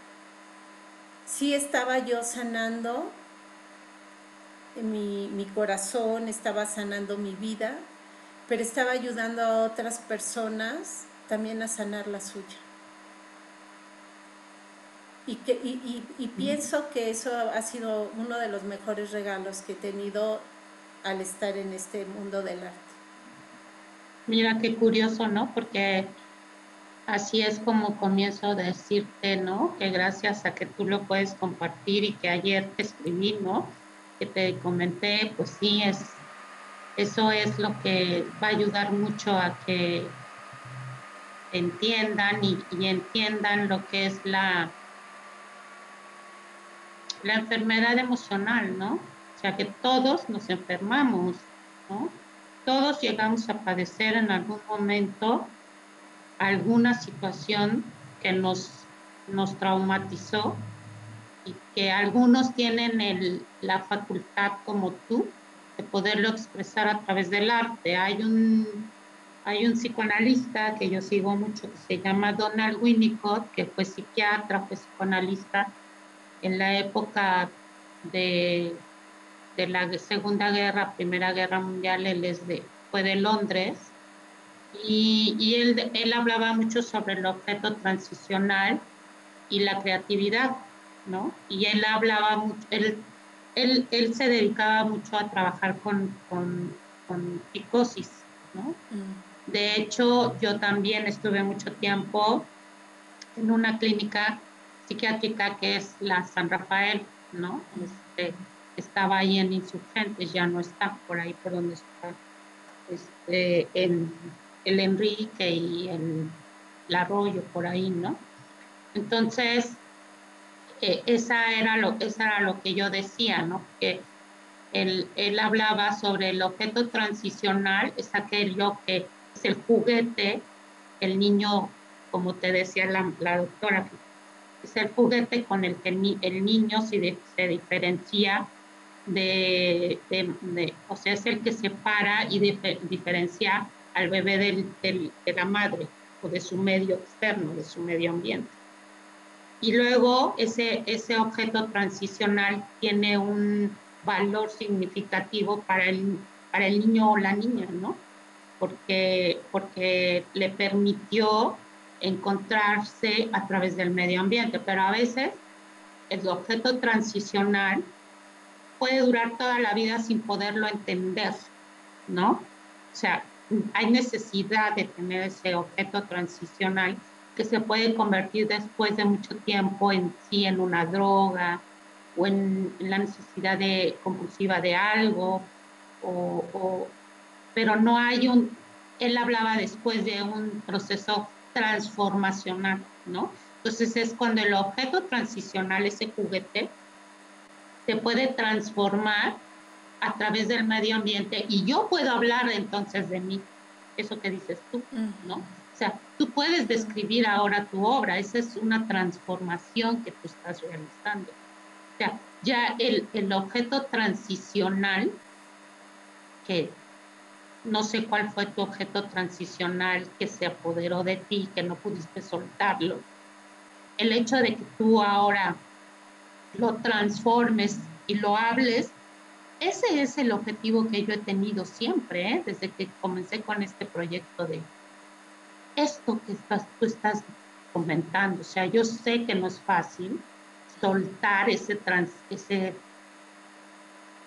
Sí estaba yo sanando mi corazón, estaba sanando mi vida, pero estaba ayudando a otras personas también a sanar la suya. Y pienso que eso ha sido uno de los mejores regalos que he tenido al estar en este mundo del arte. Mira qué curioso, ¿no? Porque así es como comienzo a decirte, ¿no? Que gracias a que tú lo puedes compartir y que ayer te escribí, ¿no? Que te comenté, pues sí, eso es lo que va a ayudar mucho a que entiendan y entiendan lo que es la enfermedad emocional, ¿no? O sea, que todos nos enfermamos, ¿no? Todos llegamos a padecer en algún momento alguna situación que nos traumatizó y que algunos tienen la facultad como tú de poderlo expresar a través del arte. Hay un psicoanalista que yo sigo mucho que se llama Donald Winnicott, que fue psiquiatra, fue psicoanalista en la época de, de la Segunda Guerra, Primera Guerra Mundial. Fue de Londres y él hablaba mucho sobre el objeto transicional y la creatividad, ¿no? Y él hablaba mucho, él se dedicaba mucho a trabajar con psicosis, ¿no? De hecho, yo también estuve mucho tiempo en una clínica psiquiátrica que es la San Rafael, ¿no? Estaba ahí en Insurgentes, ya no está por ahí por donde está el Enrique y el Arroyo, por ahí, ¿no? Entonces, esa era lo que yo decía, ¿no? Que él hablaba sobre el objeto transicional, es aquello que es el juguete, el niño, como te decía la doctora, es el juguete con el que el niño se diferencia o sea, es el que separa y diferencia al bebé de la madre o de su medio externo, de su medio ambiente. Y luego ese objeto transicional tiene un valor significativo para el niño o la niña, ¿no? Porque le permitió encontrarse a través del medio ambiente, pero a veces el objeto transicional puede durar toda la vida sin poderlo entender, ¿no? O sea, hay necesidad de tener ese objeto transicional que se puede convertir después de mucho tiempo en sí en una droga o en la necesidad de, compulsiva de algo, pero no hay él hablaba después de un proceso transformacional, ¿no? Entonces es cuando el objeto transicional, ese juguete, se puede transformar a través del medio ambiente y yo puedo hablar entonces de mí, eso que dices tú, ¿no? O sea, tú puedes describir ahora tu obra, esa es una transformación que tú estás realizando. O sea, ya el objeto transicional, que no sé cuál fue tu objeto transicional que se apoderó de ti, que no pudiste soltarlo, el hecho de que tú ahora lo transformes y lo hables. Ese es el objetivo que yo he tenido siempre, ¿eh? Desde que comencé con este proyecto de esto que tú estás comentando. O sea, yo sé que no es fácil soltar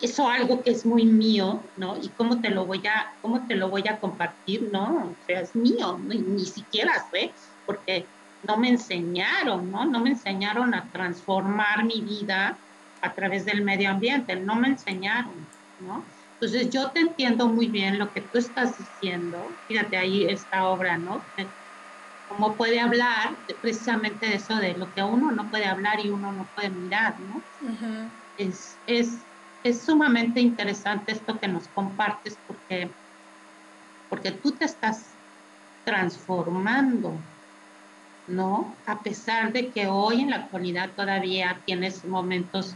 eso algo que es muy mío, ¿no? Y cómo te lo voy a compartir, ¿no? O sea, es mío, ni siquiera sé, porque no me enseñaron, ¿no? No me enseñaron a transformar mi vida a través del medio ambiente, no me enseñaron, ¿no? Entonces yo te entiendo muy bien lo que tú estás diciendo. Fíjate ahí esta obra, ¿no? Cómo puede hablar precisamente de eso, de lo que uno no puede hablar y uno no puede mirar, ¿no? Ujú. Es, es, es sumamente interesante esto que nos compartes porque tú te estás transformando, ¿no? A pesar de que hoy en la actualidad todavía tienes momentos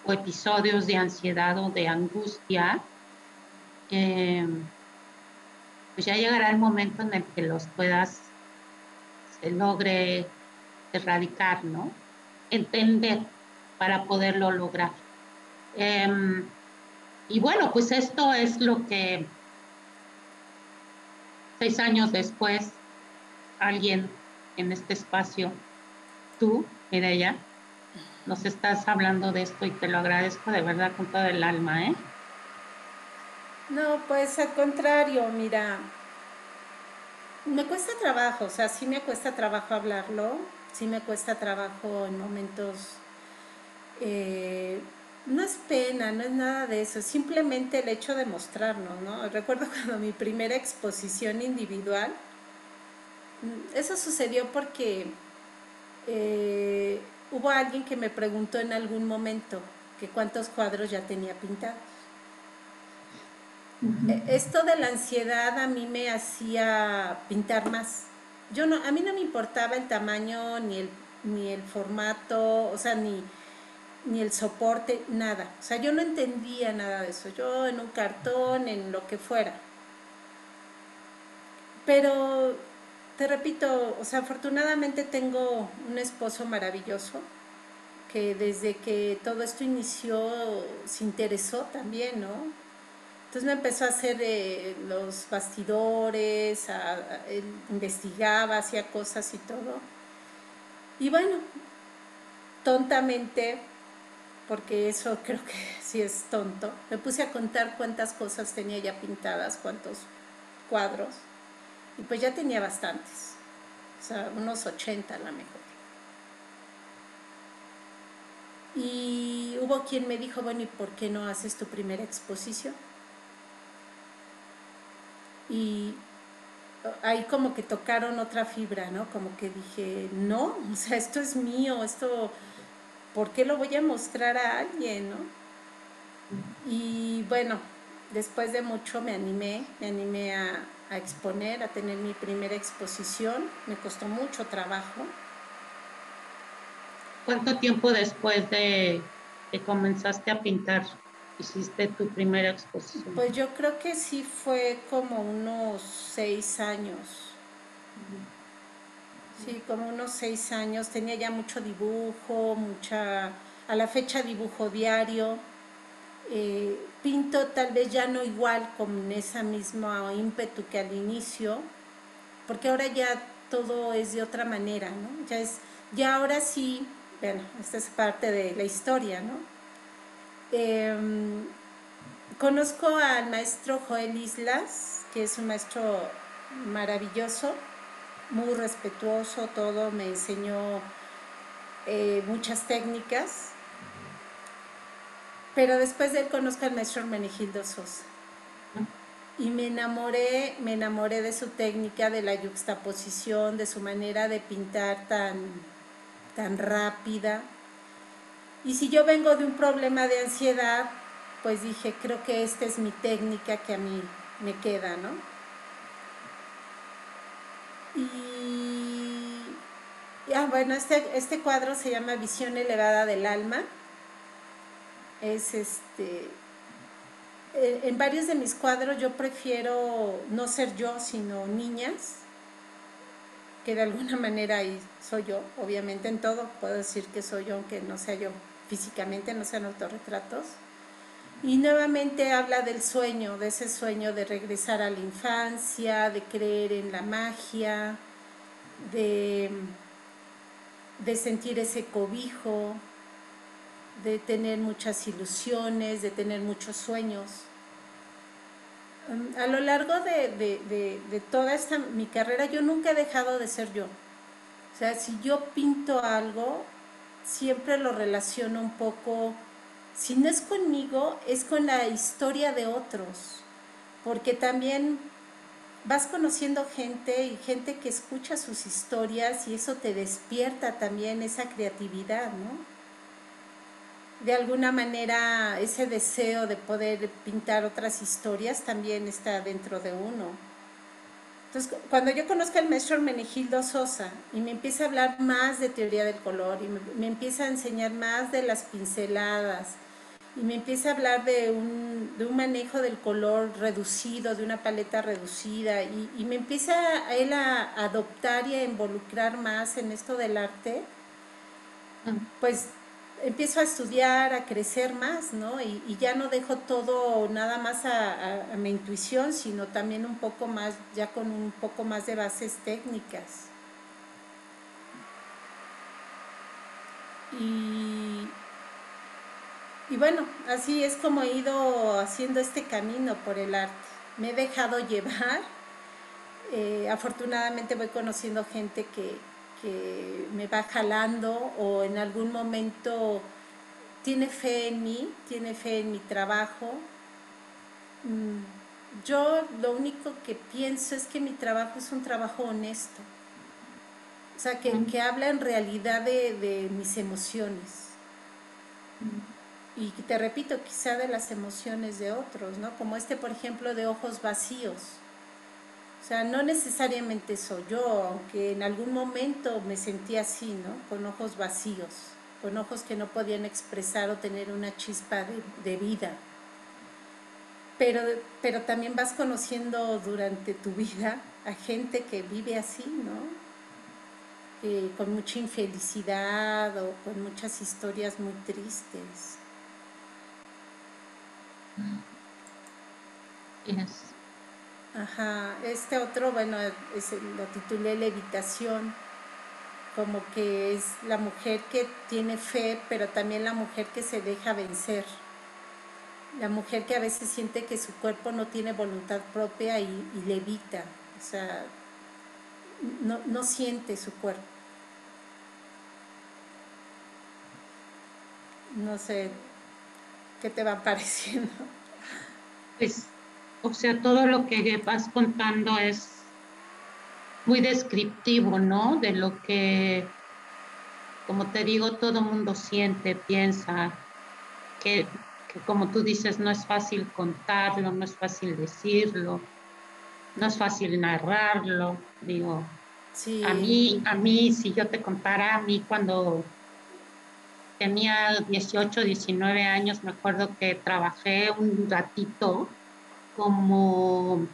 o episodios de ansiedad o de angustia, eh, pues ya llegará el momento en el que se logre erradicar, ¿no? Entender para poderlo lograr. Eh, y bueno, pues esto es lo que 6 años después, alguien en este espacio, tú, Mireya, nos estás hablando de esto y te lo agradezco de verdad con todo el alma, ¿eh? No, pues al contrario, mira, me cuesta trabajo, o sea, sí me cuesta trabajo hablarlo, sí me cuesta trabajo en momentos, eh, no es pena, no es nada de eso, es simplemente el hecho de mostrarnos, ¿no? Recuerdo cuando mi primera exposición individual, eso sucedió porque eh, hubo alguien que me preguntó en algún momento que cuántos cuadros ya tenía pintados. Esto de la ansiedad a mí me hacía pintar más. A mí no me importaba el tamaño ni el formato, o sea, ni el soporte, nada. O sea, yo no entendía nada de eso. Yo en un cartón, en lo que fuera. Pero te repito, o sea, afortunadamente tengo un esposo maravilloso que desde que todo esto inició se interesó también, ¿no? Entonces me empezó a hacer los bastidores, él investigaba, hacía cosas y todo. Y bueno, tontamente, porque eso creo que sí es tonto, me puse a contar cuántas cosas tenía ya pintadas, cuántos cuadros, y pues ya tenía bastantes, o sea, unos 80 a lo mejor. Y hubo quien me dijo, bueno, ¿y por qué no haces tu primera exposición? Y ahí como que tocaron otra fibra, ¿no? Como que dije, no, o sea, esto es mío, ¿por qué lo voy a mostrar a alguien, no? Y bueno, después de mucho me animé a exponer, a tener mi primera exposición, me costó mucho trabajo. ¿Cuánto tiempo después de que comenzaste a pintar hiciste tu primera exposición? Pues yo creo que sí fue como unos 6 años. Sí, como unos 6 años. Tenía ya mucho dibujo, a la fecha dibujo diario. Pinto tal vez ya no igual con esa misma ímpetu que al inicio, porque ahora ya todo es de otra manera, ¿no? Ya ahora sí, bueno, esta es parte de la historia, ¿no? Conozco al maestro Joel Islas, que es un maestro maravilloso, muy respetuoso, todo, me enseñó muchas técnicas, pero después de él conozco al maestro Hermenegildo Sosa y me enamoré de su técnica, de la yuxtaposición, de su manera de pintar tan rápida. Y si yo vengo de un problema de ansiedad, pues dije, creo que esta es mi técnica que a mí me queda, ¿no? Bueno, este cuadro se llama Visión elevada del alma. Es en varios de mis cuadros yo prefiero no ser yo, sino niñas, que de alguna manera ahí soy yo, obviamente en todo puedo decir que soy yo, aunque no sea yo físicamente, no sean autorretratos. Y nuevamente habla del sueño, de ese sueño de regresar a la infancia, de creer en la magia, de sentir ese cobijo, de tener muchas ilusiones, de tener muchos sueños. A lo largo de toda mi carrera yo nunca he dejado de ser yo. O sea, si yo pinto algo, siempre lo relaciono un poco, si no es conmigo, es con la historia de otros, porque también vas conociendo gente y gente que escucha sus historias y eso te despierta también esa creatividad, ¿no? De alguna manera ese deseo de poder pintar otras historias también está dentro de uno. Entonces, cuando yo conozco al maestro Hermenegildo Sosa y me empieza a hablar más de teoría del color y me empieza a enseñar más de las pinceladas y me empieza a hablar de un manejo del color reducido, de una paleta reducida y me empieza a él a adoptar y a involucrar más en esto del arte, pues empiezo a estudiar, a crecer más, ¿no? Y ya no dejo todo nada más a mi intuición, sino también un poco más, ya con un poco más de bases técnicas. Y bueno, así es como he ido haciendo este camino por el arte. Me he dejado llevar. Afortunadamente voy conociendo gente que me va jalando o en algún momento tiene fe en mí, tiene fe en mi trabajo. Yo lo único que pienso es que mi trabajo es un trabajo honesto. O sea, que habla en realidad de mis emociones. Y te repito, quizá de las emociones de otros, ¿no? Como por ejemplo, de Ojos Vacíos. O sea, no necesariamente soy yo, aunque en algún momento me sentí así, ¿no? Con ojos vacíos, con ojos que no podían expresar o tener una chispa de vida. Pero también vas conociendo durante tu vida a gente que vive así, ¿no? Con mucha infelicidad o con muchas historias muy tristes. Yes. Ajá, otro, bueno, lo titulé Levitación, como que es la mujer que tiene fe, pero también la mujer que se deja vencer. La mujer que a veces siente que su cuerpo no tiene voluntad propia y levita, o sea, no siente su cuerpo. No sé, ¿qué te va pareciendo? Pues, o sea, todo lo que vas contando es muy descriptivo, ¿no? De lo que, como te digo, todo mundo siente, piensa, que como tú dices, no es fácil contarlo, no es fácil decirlo, no es fácil narrarlo. Digo, Sí. a mí, si yo te contara, a mí cuando tenía 18, 19 años, me acuerdo que trabajé un ratito como,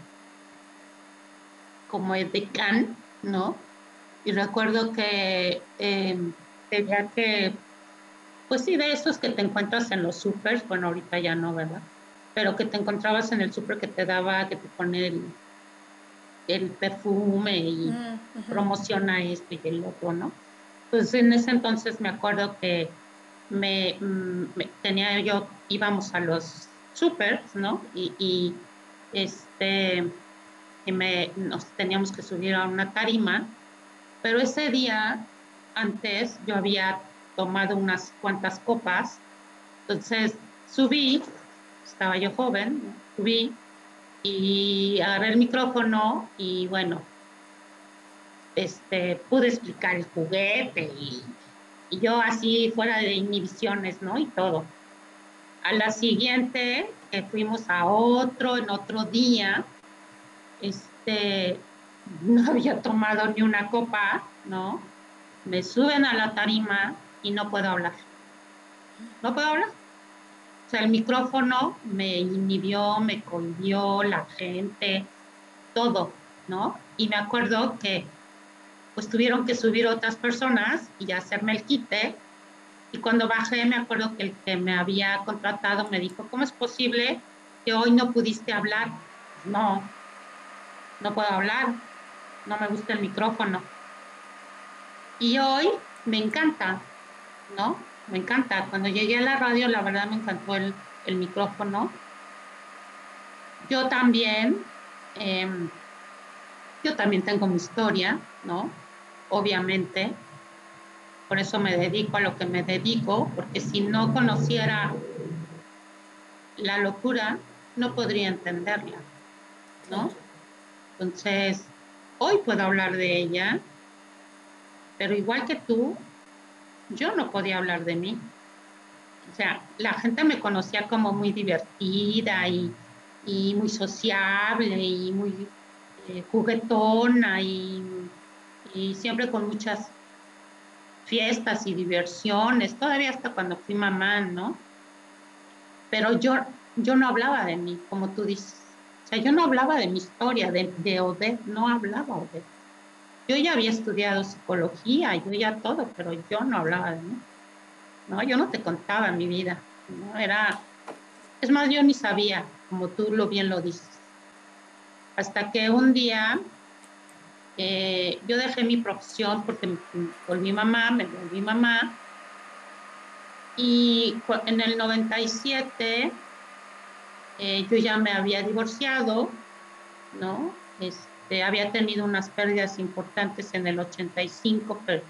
como edecán, ¿no? Y recuerdo que tenía que, pues sí, de esos que te encuentras en los supers, bueno, ahorita ya no, ¿verdad? Pero que te encontrabas en el súper que te daba, que te pone el perfume y Ujú. promociona esto y el otro, ¿no? Pues en ese entonces me acuerdo que tenía yo, íbamos a los supers, ¿no? Este, nos teníamos que subir a una tarima, pero ese día antes yo había tomado unas cuantas copas, entonces subí, estaba yo joven, ¿no? Subí y agarré el micrófono y bueno, pude explicar el juguete y yo así fuera de inhibiciones, ¿no? Y todo. A la siguiente, fuimos a en otro día, no había tomado ni una copa, ¿no? Me suben a la tarima y no puedo hablar. No puedo hablar. O sea, el micrófono me inhibió, me cohibió, la gente, todo, ¿no? Y me acuerdo que pues tuvieron que subir otras personas y hacerme el quite. Y cuando bajé, me acuerdo que el que me había contratado me dijo, ¿cómo es posible que hoy no pudiste hablar? Pues no, no puedo hablar, no me gusta el micrófono. Y hoy me encanta, ¿no? Me encanta. Cuando llegué a la radio, la verdad me encantó el micrófono. Yo también, eh, yo también tengo mi historia, ¿no? Obviamente, por eso me dedico a lo que me dedico, porque si no conociera la locura, no podría entenderla, Claro. ¿no? Entonces, hoy puedo hablar de ella, pero igual que tú, yo no podía hablar de mí. O sea, la gente me conocía como muy divertida y muy sociable y muy juguetona y siempre con muchas fiestas y diversiones, todavía hasta cuando fui mamá, ¿no? Pero yo no hablaba de mí, como tú dices. O sea, yo no hablaba de mi historia, de Odette, no hablaba Odette. Yo ya había estudiado psicología, yo ya todo, pero yo no hablaba de mí, ¿no? Yo no te contaba mi vida, ¿no? Es más, yo ni sabía, como tú bien lo dices. Hasta que un día yo dejé mi profesión porque me volví mamá, y en el 97 yo ya me había divorciado, ¿no? Había tenido unas pérdidas importantes en el 85, pero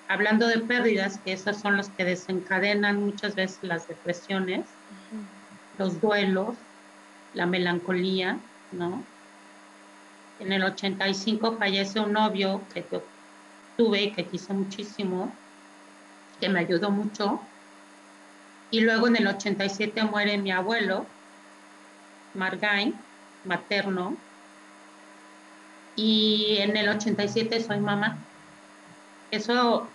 hablando de pérdidas, que esas son las que desencadenan muchas veces las depresiones, los duelos, la melancolía, ¿no? En el 85 fallece un novio que yo tuve y que quise muchísimo, que me ayudó mucho. Y luego en el 87 muere mi abuelo, Margain, materno. Y en el 87 soy mamá. Eso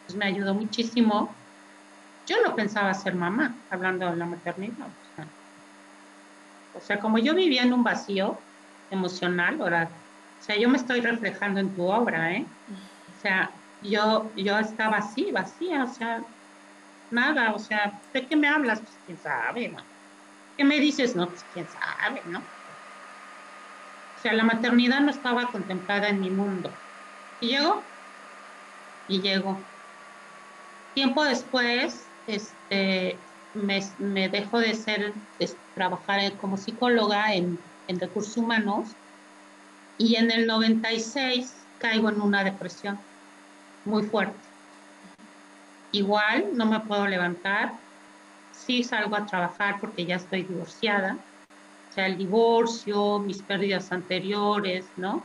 pues, me ayudó muchísimo. Yo no pensaba ser mamá, hablando de la maternidad. O sea, como yo vivía en un vacío emocional, ahora, o sea, yo me estoy reflejando en tu obra, ¿eh? O sea, yo estaba así, vacía, o sea, nada, o sea, ¿de qué me hablas? Pues quién sabe, ¿no? ¿Qué me dices? No, pues quién sabe, ¿no? O sea, la maternidad no estaba contemplada en mi mundo. Y llegó, y llegó. Tiempo después, me dejo de trabajar como psicóloga en recursos humanos y en el 96 caigo en una depresión muy fuerte. Igual no me puedo levantar, sí salgo a trabajar porque ya estoy divorciada, o sea, el divorcio, mis pérdidas anteriores, ¿no?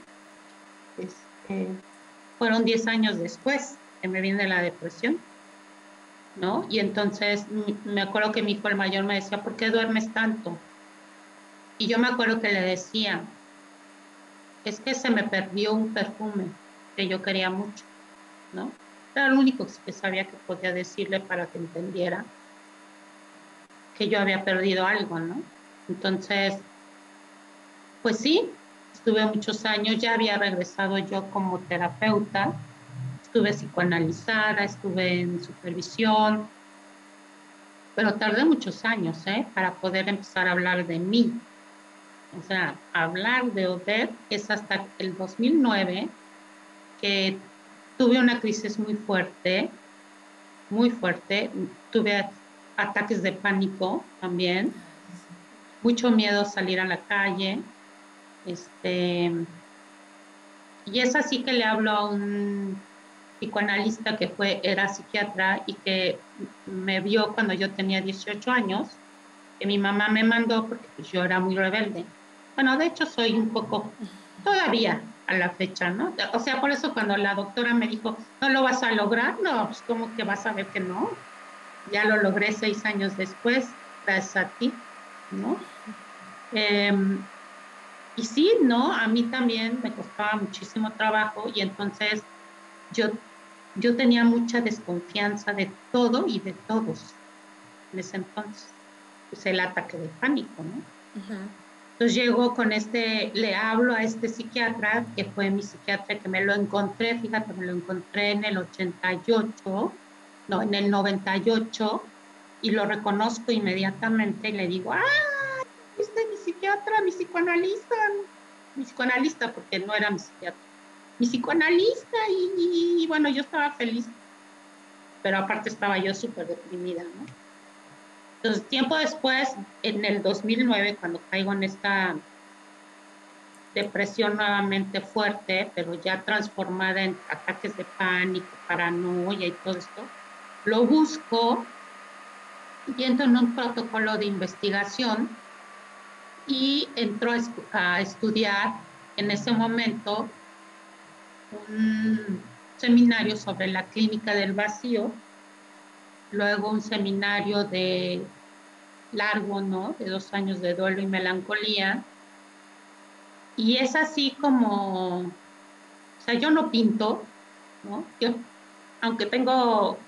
Este, Fueron 10 años después que me viene la depresión, ¿no? Y entonces me acuerdo que mi hijo el mayor me decía, ¿por qué duermes tanto? Y yo me acuerdo que le decía, es que se me perdió un perfume que yo quería mucho, ¿no? Era lo único que sabía que podía decirle para que entendiera que yo había perdido algo, ¿no? Entonces, pues sí, estuve muchos años, ya había regresado yo como terapeuta, estuve psicoanalizada, estuve en supervisión, pero tardé muchos años, ¿eh? Para poder empezar a hablar de mí, O sea, hablar de Odette es hasta el 2009 que tuve una crisis muy fuerte. Tuve ataques de pánico también, mucho miedo a salir a la calle. Este, y es así que le hablo a un psicoanalista que era psiquiatra y que me vio cuando yo tenía 18 años, que mi mamá me mandó porque pues, yo era muy rebelde. Bueno, de hecho soy un poco, todavía a la fecha, ¿no? O sea, por eso cuando la doctora me dijo, no lo vas a lograr, no, pues como que vas a ver que no. Ya lo logré 6 años después, gracias a ti, ¿no? Eh, y sí, ¿no? A mí también me costaba muchísimo trabajo y entonces yo, yo tenía mucha desconfianza de todo y de todos en ese entonces. Pues el ataque de pánico, ¿no? Ujú. Entonces llego con le hablo a este psiquiatra, que fue mi psiquiatra, que me lo encontré, fíjate, me lo encontré en el 88, no, en el 98, y lo reconozco inmediatamente y le digo, ¡ah! ¿Viste mi psiquiatra, mi psicoanalista, porque no era mi psiquiatra, mi psicoanalista, y bueno, yo estaba feliz, pero aparte estaba yo súper deprimida, ¿no? Entonces, tiempo después, en el 2009, cuando caigo en esta depresión nuevamente fuerte, pero ya transformada en ataques de pánico, paranoia y todo esto, lo busco y entro en un protocolo de investigación y entró a estudiar en ese momento un seminario sobre la clínica del vacío, luego un seminario de largo, ¿no? De 2 años de duelo y melancolía. Y es así como, o sea, yo no pinto, ¿no? Aunque tengo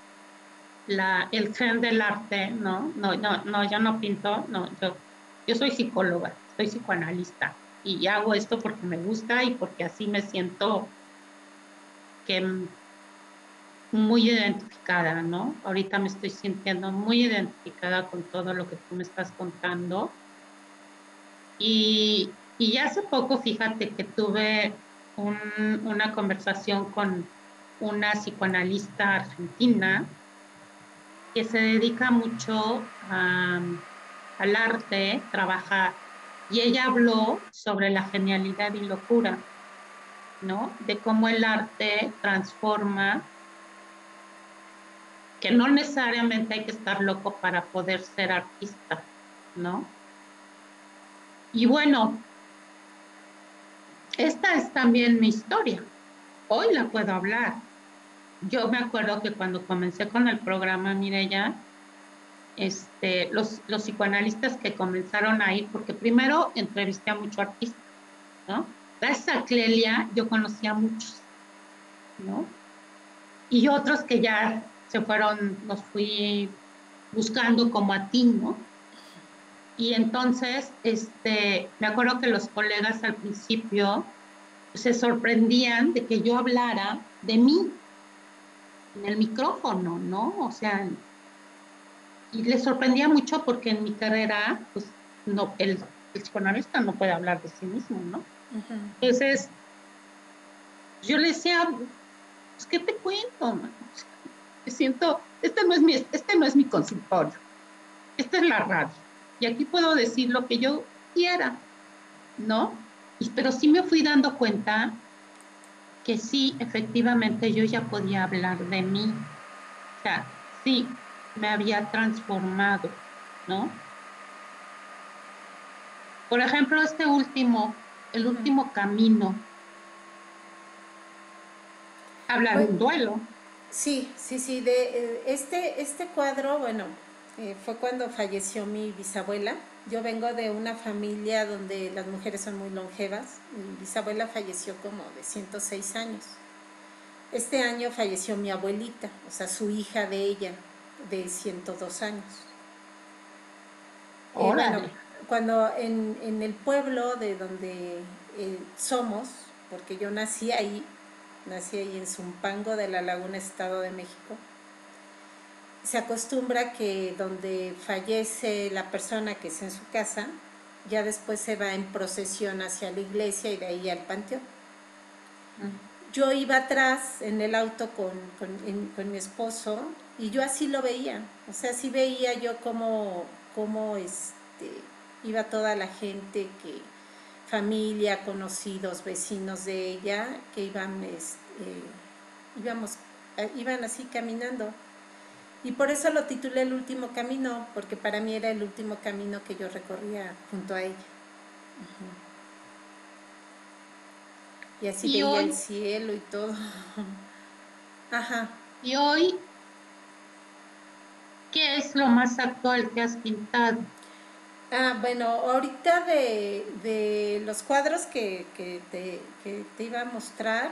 el gen del arte, ¿no? No, no, no, yo no pinto, no, yo soy psicóloga, soy psicoanalista y hago esto porque me gusta y porque así me siento que muy identificada, ¿no? Ahorita me estoy sintiendo muy identificada con todo lo que tú me estás contando. Y ya hace poco, fíjate que tuve una conversación con una psicoanalista argentina que se dedica mucho al arte, trabaja, y ella habló sobre la genialidad y locura, ¿no? De cómo el arte transforma, que no necesariamente hay que estar loco para poder ser artista, ¿no? Y bueno, esta es también mi historia. Hoy la puedo hablar. Yo me acuerdo que cuando comencé con el programa Mireya, los psicoanalistas que comenzaron a ir, porque primero entrevisté a muchos artistas, ¿no? Gracias a Clelia yo conocí a muchos, ¿no? Y otros que ya se fueron, los fui buscando como a ti, ¿no? Y entonces, me acuerdo que los colegas al principio se sorprendían de que yo hablara de mí en el micrófono, ¿no? O sea, y les sorprendía mucho porque en mi carrera, pues, no, el psicoanalista no puede hablar de sí mismo, ¿no? Entonces, yo le decía, pues, ¿qué te cuento, man? O sea, me siento, este no es mi consultorio, esta es la radio, y aquí puedo decir lo que yo quiera, ¿no? Pero sí me fui dando cuenta que sí, efectivamente, yo ya podía hablar de mí, o sea, sí, me había transformado, ¿no? Por ejemplo, el último camino, habla de Pues, un duelo. sí, sí, sí, este cuadro, bueno, fue cuando falleció mi bisabuela. Yo vengo de una familia donde las mujeres son muy longevas. Mi bisabuela falleció como de 106 años. Este año falleció mi abuelita, o sea, su hija de ella, de 102 años. Bueno, Órale. cuando en el pueblo de donde somos, porque yo nací ahí en Zumpango de la Laguna, Estado de México, se acostumbra que donde fallece la persona que es en su casa, ya después se va en procesión hacia la iglesia y de ahí al panteón. Yo iba atrás en el auto con mi esposo y yo así lo veía, o sea, sí veía yo cómo iba toda la gente, que familia, conocidos, vecinos de ella, que iban así caminando. Y por eso lo titulé El último camino, porque para mí era el último camino que yo recorría junto a ella. Y así Y veía el hoy, cielo y todo. Ajá. y hoy, ¿qué es lo más actual que has pintado? Bueno, ahorita de los cuadros que te iba a mostrar,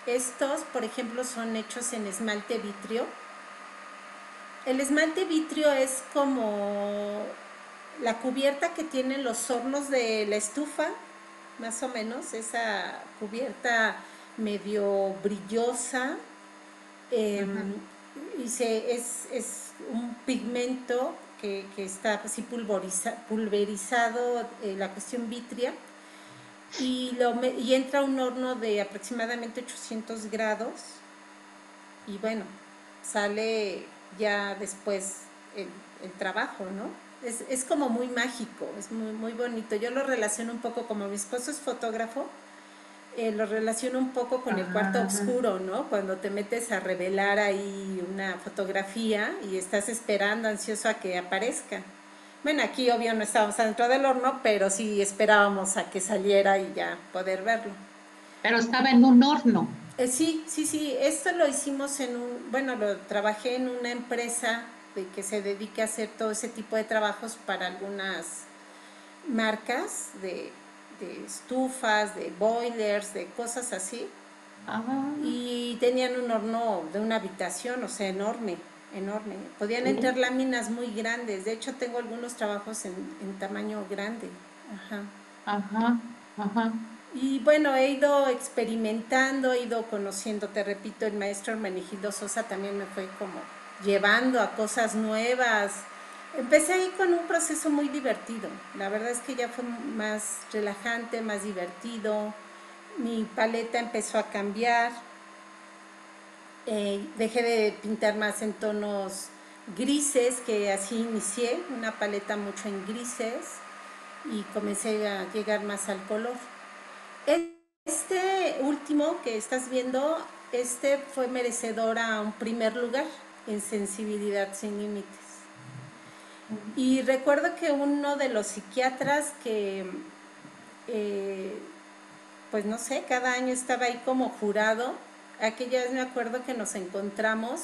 estos, por ejemplo, son hechos en esmalte vitrio. El esmalte vitrio es como la cubierta que tienen los hornos de la estufa, más o menos, esa cubierta medio brillosa. eh, Ajá. y es un pigmento que está así pulverizado, la cuestión vitria, y entra a un horno de aproximadamente 800 grados y bueno, sale ya después el trabajo, ¿no? Es como muy mágico, es muy, muy bonito. Yo lo relaciono un poco, como mi esposo es fotógrafo, lo relaciono un poco con el cuarto Ajá. oscuro, ¿no? Cuando te metes a revelar ahí una fotografía y estás esperando ansioso a que aparezca. Bueno, aquí obvio no estábamos dentro del horno, pero sí esperábamos a que saliera y ya poder verlo. Pero estaba en un horno. Sí, sí, sí, esto lo hicimos bueno, lo trabajé en una empresa que se dedica a hacer todo ese tipo de trabajos para algunas marcas de estufas, de boilers, de cosas así. Ah, Y tenían un horno de una habitación, o sea, enorme, enorme. Podían entrar láminas muy grandes. De hecho, tengo algunos trabajos en tamaño grande. Ajá. ajá, ajá. Y bueno, he ido experimentando, he ido conociendo, te repito, el maestro Hermenegildo Sosa también me fue como llevando a cosas nuevas. Empecé ahí con un proceso muy divertido. La verdad es que ya fue más relajante, más divertido. Mi paleta empezó a cambiar. Dejé de pintar más en tonos grises, que así inicié, una paleta mucho en grises, y comencé a llegar más al color. Este último que estás viendo, fue merecedor a un primer lugar en Sensibilidad Sin Límites. Y recuerdo que uno de los psiquiatras que, eh, pues no sé, cada año estaba ahí como jurado, aquella vez me acuerdo que nos encontramos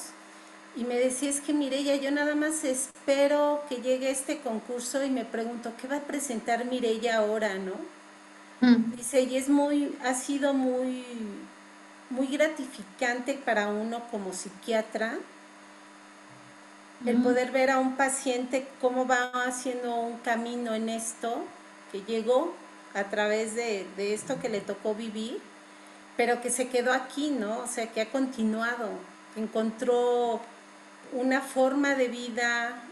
y me decía, es que Mireya, yo nada más espero que llegue este concurso y me pregunto, ¿qué va a presentar Mireya ahora, no? Mm, Dice, y ha sido muy, muy gratificante para uno como psiquiatra el mm, poder ver a un paciente cómo va haciendo un camino en esto, que llegó a través de esto que le tocó vivir, pero que se quedó aquí, ¿no? O sea, que ha continuado, que encontró una forma de vida,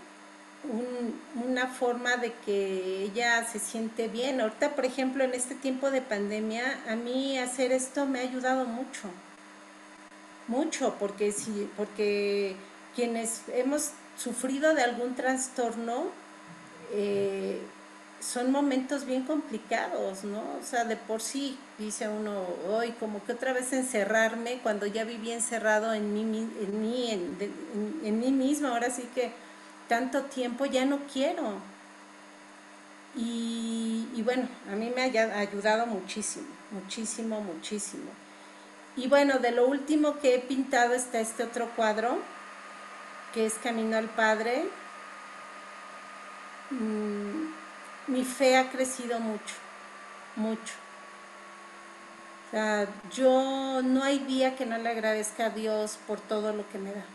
una forma de que ella se siente bien. Ahorita, por ejemplo, en este tiempo de pandemia, a mí hacer esto me ha ayudado mucho, mucho, porque porque quienes hemos sufrido de algún trastorno, eh, son momentos bien complicados, ¿no? O sea, de por sí, dice uno, hoy como que otra vez encerrarme cuando ya viví encerrado en mí mismo, ahora sí que tanto tiempo ya no quiero. Y bueno, a mí me ha ayudado muchísimo, muchísimo, muchísimo. Y bueno, de lo último que he pintado está este otro cuadro, que es Camino al Padre. Mi fe ha crecido mucho, mucho. O sea, yo no hay día que no le agradezca a Dios por todo lo que me da.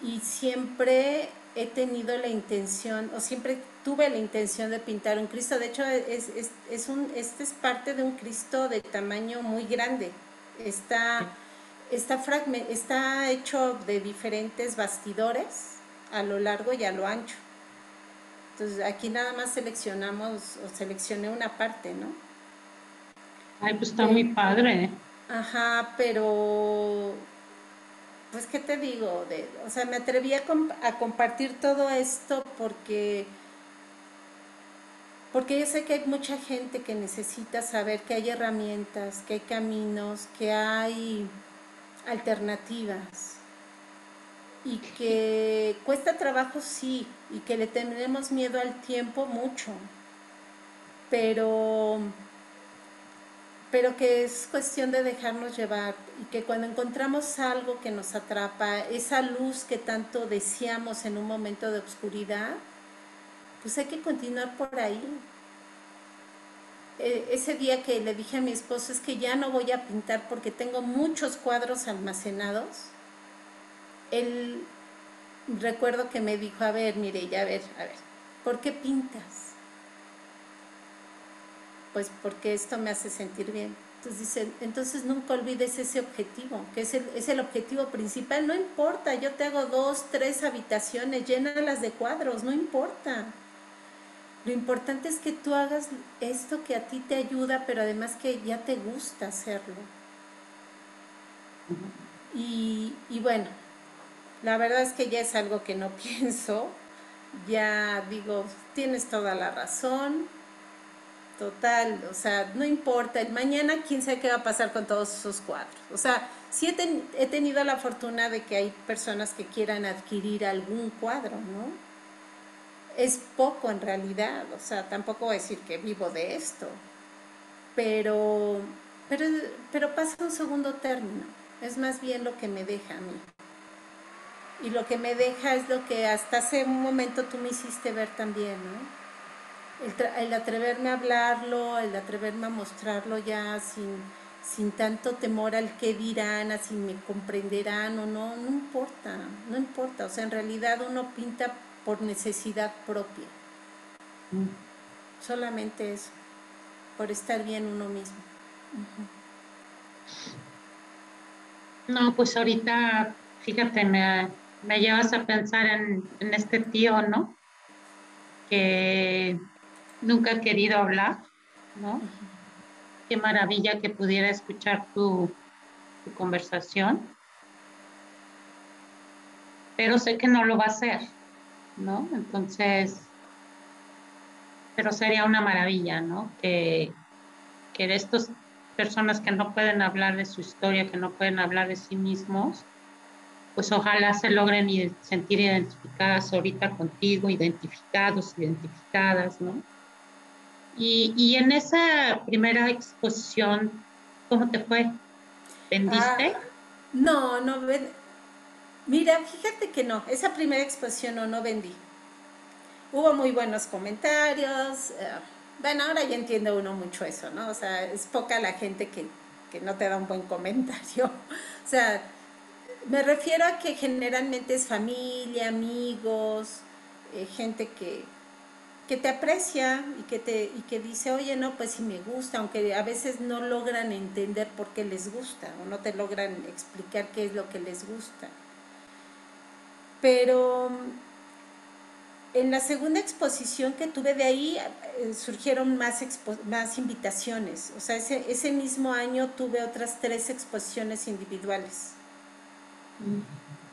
Y siempre he tenido la intención, o siempre tuve la intención de pintar un Cristo. De hecho, este es parte de un Cristo de tamaño muy grande. Está, está hecho de diferentes bastidores a lo largo y a lo ancho. Entonces aquí nada más seleccionamos o seleccioné una parte, ¿no? Ay, pues está muy padre. Ajá, pero pues qué te digo, o sea, me atreví a compartir todo esto porque yo sé que hay mucha gente que necesita saber que hay herramientas, que hay caminos, que hay alternativas y que cuesta trabajo sí, y que le tenemos miedo al tiempo mucho, pero pero que es cuestión de dejarnos llevar y que cuando encontramos algo que nos atrapa, esa luz que tanto deseamos en un momento de oscuridad, pues hay que continuar por ahí. Ese día que le dije a mi esposo es que ya no voy a pintar porque tengo muchos cuadros almacenados, él recuerdo que me dijo, a ver, mire, ya a ver, ¿por qué pintas? Pues porque esto me hace sentir bien. Entonces dice, entonces nunca olvides ese objetivo, que es el objetivo principal. No importa, yo te hago 2, 3 habitaciones, llénalas de cuadros, no importa. Lo importante es que tú hagas esto que a ti te ayuda, pero además que ya te gusta hacerlo. Y bueno, la verdad es que ya es algo que no pienso. Ya digo, tienes toda la razón. Total, o sea, no importa, el mañana quién sabe qué va a pasar con todos esos cuadros. O sea, sí he tenido la fortuna de que hay personas que quieran adquirir algún cuadro, ¿no? Es poco en realidad, o sea, tampoco voy a decir que vivo de esto, pero, pero, pero pasa un segundo término, es más bien lo que me deja a mí. Y lo que me deja es lo que hasta hace un momento tú me hiciste ver también, ¿no? El atreverme a hablarlo, el atreverme a mostrarlo ya sin tanto temor al qué dirán, a si me comprenderán o no, no importa, no importa. O sea, en realidad uno pinta por necesidad propia, solamente eso, por estar bien uno mismo. No, pues ahorita, fíjate, me llevas a pensar en este tío, ¿no? Que nunca ha querido hablar, ¿no? Qué maravilla que pudiera escuchar tu conversación, pero sé que no lo va a hacer, ¿no? Entonces, pero sería una maravilla, ¿no? Que de estas personas que no pueden hablar de su historia, que no pueden hablar de sí mismos, pues ojalá se logren sentir identificadas ahorita contigo, identificados, identificadas, ¿no? Y en esa primera exposición, ¿cómo te fue? Ah, ¿Vendiste? no, no, mira, fíjate que no, esa primera exposición no vendí. Hubo muy buenos comentarios. Bueno, ahora ya entiende uno mucho eso, ¿no? O sea, es poca la gente que no te da un buen comentario. O sea, me refiero a que generalmente es familia, amigos, gente que te aprecia y que dice, oye, no, pues sí me gusta, aunque a veces no logran entender por qué les gusta o no te logran explicar qué es lo que les gusta. Pero en la segunda exposición que tuve de ahí surgieron más invitaciones. O sea, ese mismo año tuve otras 3 exposiciones individuales.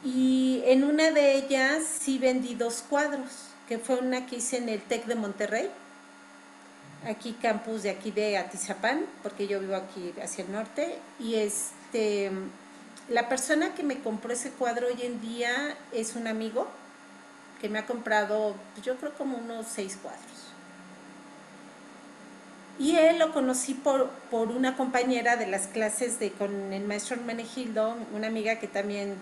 Y en una de ellas sí vendí 2 cuadros, que fue una que hice en el TEC de Monterrey, aquí campus de aquí de Atizapán, porque yo vivo aquí hacia el norte. Y la persona que me compró ese cuadro hoy en día es un amigo que me ha comprado, pues yo creo como unos 6 cuadros. Y él lo conocí por una compañera de las clases con el maestro Hermenegildo, una amiga que también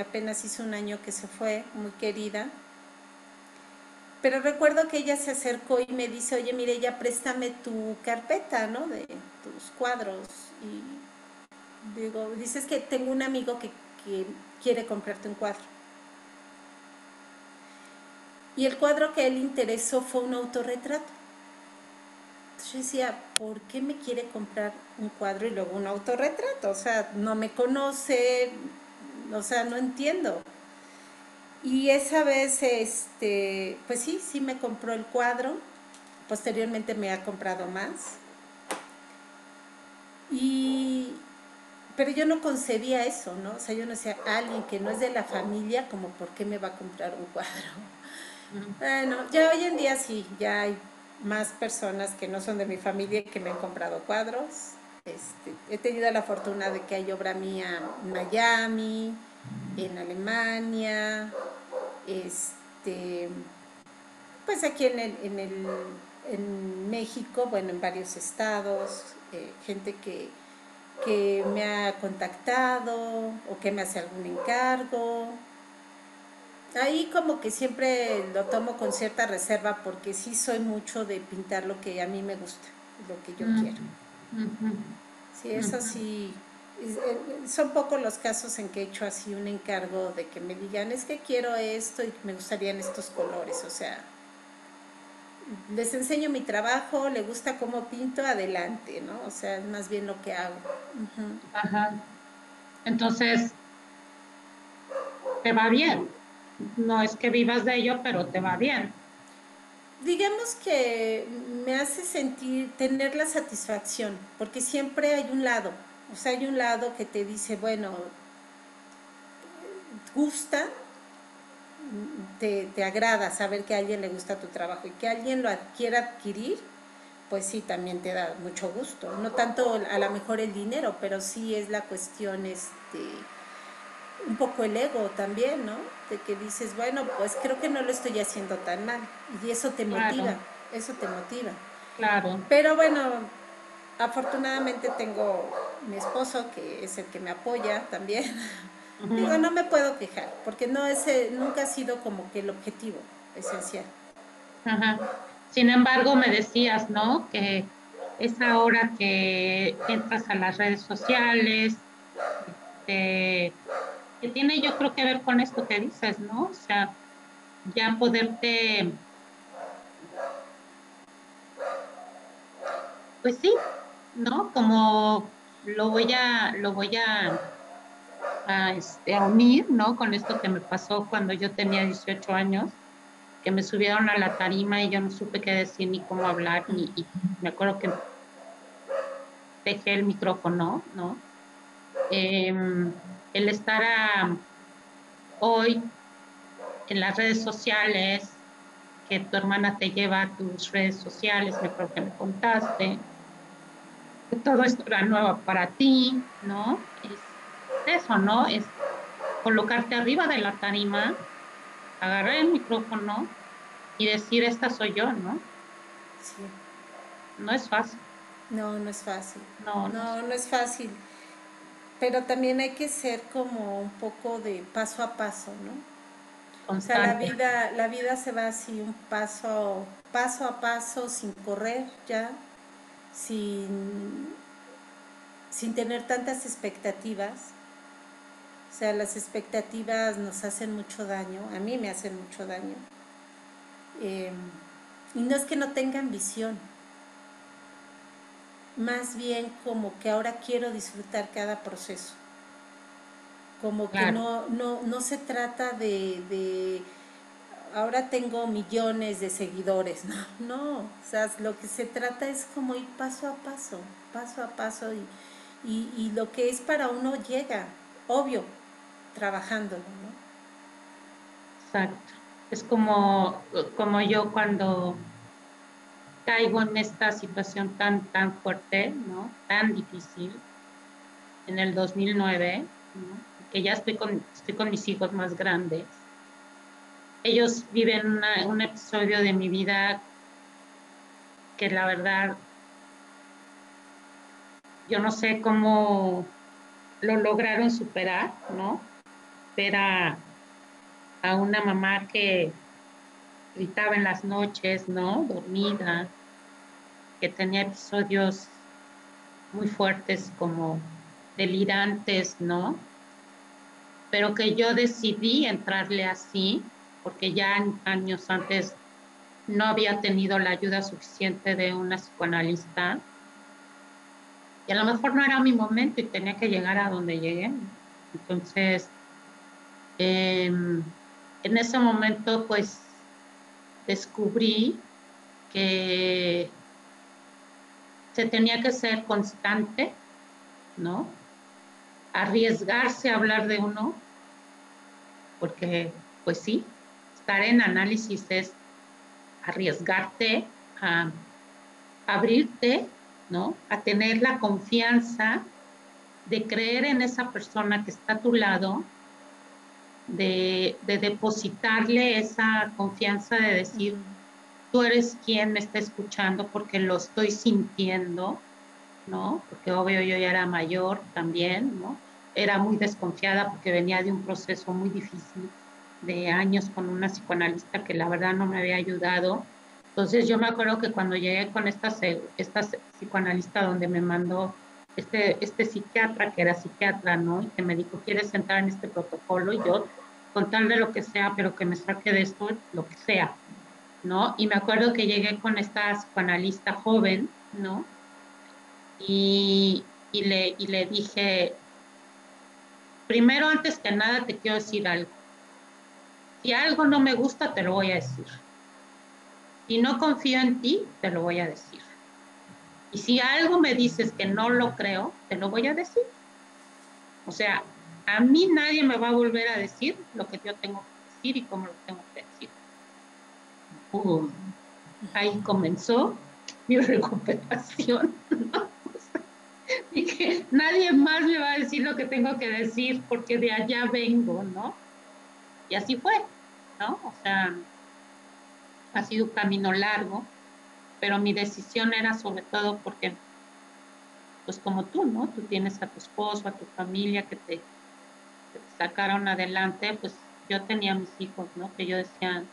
apenas hizo un año que se fue, muy querida. Pero recuerdo que ella se acercó y me dice, oye, mire, ya préstame tu carpeta, ¿no? De tus cuadros. Y digo, dices que tengo un amigo que quiere comprarte un cuadro. Y el cuadro que a él interesó fue un autorretrato. Entonces yo decía, ¿por qué me quiere comprar un cuadro y luego un autorretrato? O sea, no me conoce, o sea, no entiendo. Y esa vez, pues sí, sí me compró el cuadro. Posteriormente me ha comprado más. Y, pero yo no concebía eso, ¿no? O sea, yo no decía, alguien que no es de la familia, como, ¿por qué me va a comprar un cuadro? Mm. Bueno, ya hoy en día sí, ya hay más personas que no son de mi familia que me han comprado cuadros. He tenido la fortuna de que hay obra mía en Miami, en Alemania, este, pues aquí en México, bueno, en varios estados, gente que me ha contactado o que me hace algún encargo. Ahí como que siempre lo tomo con cierta reserva porque sí soy mucho de pintar lo que a mí me gusta, lo que yo quiero. Mm. Ujú. Sí, eso Ujú. sí, son pocos los casos en que he hecho así un encargo de que me digan, es que quiero esto y me gustarían estos colores, o sea, les enseño mi trabajo, le gusta cómo pinto, adelante, ¿no? O sea, es más bien lo que hago. Ujú. Ajá. Entonces, te va bien. No es que vivas de ello, pero te va bien. Digamos que me hace sentir, tener la satisfacción, porque siempre hay un lado, o sea, hay un lado que te dice, bueno, gusta, te agrada saber que a alguien le gusta tu trabajo y que alguien lo quiera adquirir, pues sí, también te da mucho gusto. No tanto a lo mejor el dinero, pero sí es la cuestión, un poco el ego también, ¿no? De que dices, bueno, pues creo que no lo estoy haciendo tan mal. Y eso te motiva, Claro, eso te motiva. claro. Pero bueno, afortunadamente tengo mi esposo, que es el que me apoya también. Digo, no Ujú. me puedo quejar, porque no ese nunca ha sido como que el objetivo esencial. Ajá. Sin embargo, me decías, ¿no? Que es ahora que entras a las redes sociales, este, que tiene yo creo que ver con esto que dices, ¿no? O sea, ya poderte, pues sí, ¿no? Como lo voy a unir, ¿no? Con esto que me pasó cuando yo tenía 18 años, que me subieron a la tarima y yo no supe qué decir ni cómo hablar, y me acuerdo que dejé el micrófono, ¿no? El estar hoy en las redes sociales, que tu hermana te lleva a tus redes sociales, me acuerdo que me contaste, que todo esto era nuevo para ti, ¿no? Es eso, ¿no? Es colocarte arriba de la tarima, agarrar el micrófono y decir, esta soy yo, ¿no? Sí. No es fácil, No, no es fácil. no, no es No, no es fácil. Pero también hay que ser como un poco de paso a paso, ¿no? O sea, constante. la vida se va así un paso a paso, sin correr ya, sin, sin tener tantas expectativas. O sea, las expectativas nos hacen mucho daño, a mí me hacen mucho daño. Eh, y no es que no tengan visión, más bien como que ahora quiero disfrutar cada proceso. Como que Claro, no se trata de ahora tengo millones de seguidores, no, no, o sea, lo que se trata es como ir paso a paso y lo que es para uno llega, obvio, trabajándolo, ¿no? exacto. Es como yo cuando caigo en esta situación tan fuerte, ¿no? Tan difícil, en el 2009, ¿no? Que ya estoy con mis hijos más grandes. Ellos viven un episodio de mi vida que la verdad, yo no sé cómo lo lograron superar, ¿no? Ver a una mamá que gritaba en las noches, ¿no? Dormida, que tenía episodios muy fuertes como delirantes, ¿no? Pero que yo decidí entrarle así, porque ya años antes no había tenido la ayuda suficiente de una psicoanalista, y a lo mejor no era mi momento y tenía que llegar a donde llegué, ¿no? Entonces, eh, en ese momento pues descubrí que se tenía que ser constante, ¿no? Arriesgarse a hablar de uno, porque pues sí, estar en análisis es arriesgarte a abrirte, ¿no? A tener la confianza de creer en esa persona que está a tu lado, de depositarle esa confianza de decir, tú eres quien me está escuchando porque lo estoy sintiendo, ¿no? Porque obvio yo ya era mayor también, ¿no? Era muy desconfiada porque venía de un proceso muy difícil de años con una psicoanalista que la verdad no me había ayudado. Entonces yo me acuerdo que cuando llegué con esta psicoanalista donde me mandó este psiquiatra, que era psiquiatra, ¿no? Y que me dijo, ¿quieres entrar en este protocolo? Y yo, con tal de lo que sea, pero que me saque de esto, lo que sea, ¿no? Y me acuerdo que llegué con esta psicoanalista joven, ¿no? Y le dije, primero, antes que nada, te quiero decir algo. Si algo no me gusta, te lo voy a decir. Si no confío en ti, te lo voy a decir. Y si algo me dices que no lo creo, te lo voy a decir. O sea, a mí nadie me va a volver a decir lo que yo tengo que decir y cómo lo tengo que decir. Ahí comenzó mi recuperación. Dije, nadie más me va a decir lo que tengo que decir porque de allá vengo, ¿no? Y así fue, ¿no? O sea, ha sido un camino largo, pero mi decisión era sobre todo porque, pues como tú, ¿no? Tú tienes a tu esposo, a tu familia que te sacaron adelante, pues yo tenía mis hijos, ¿no? Que yo decía,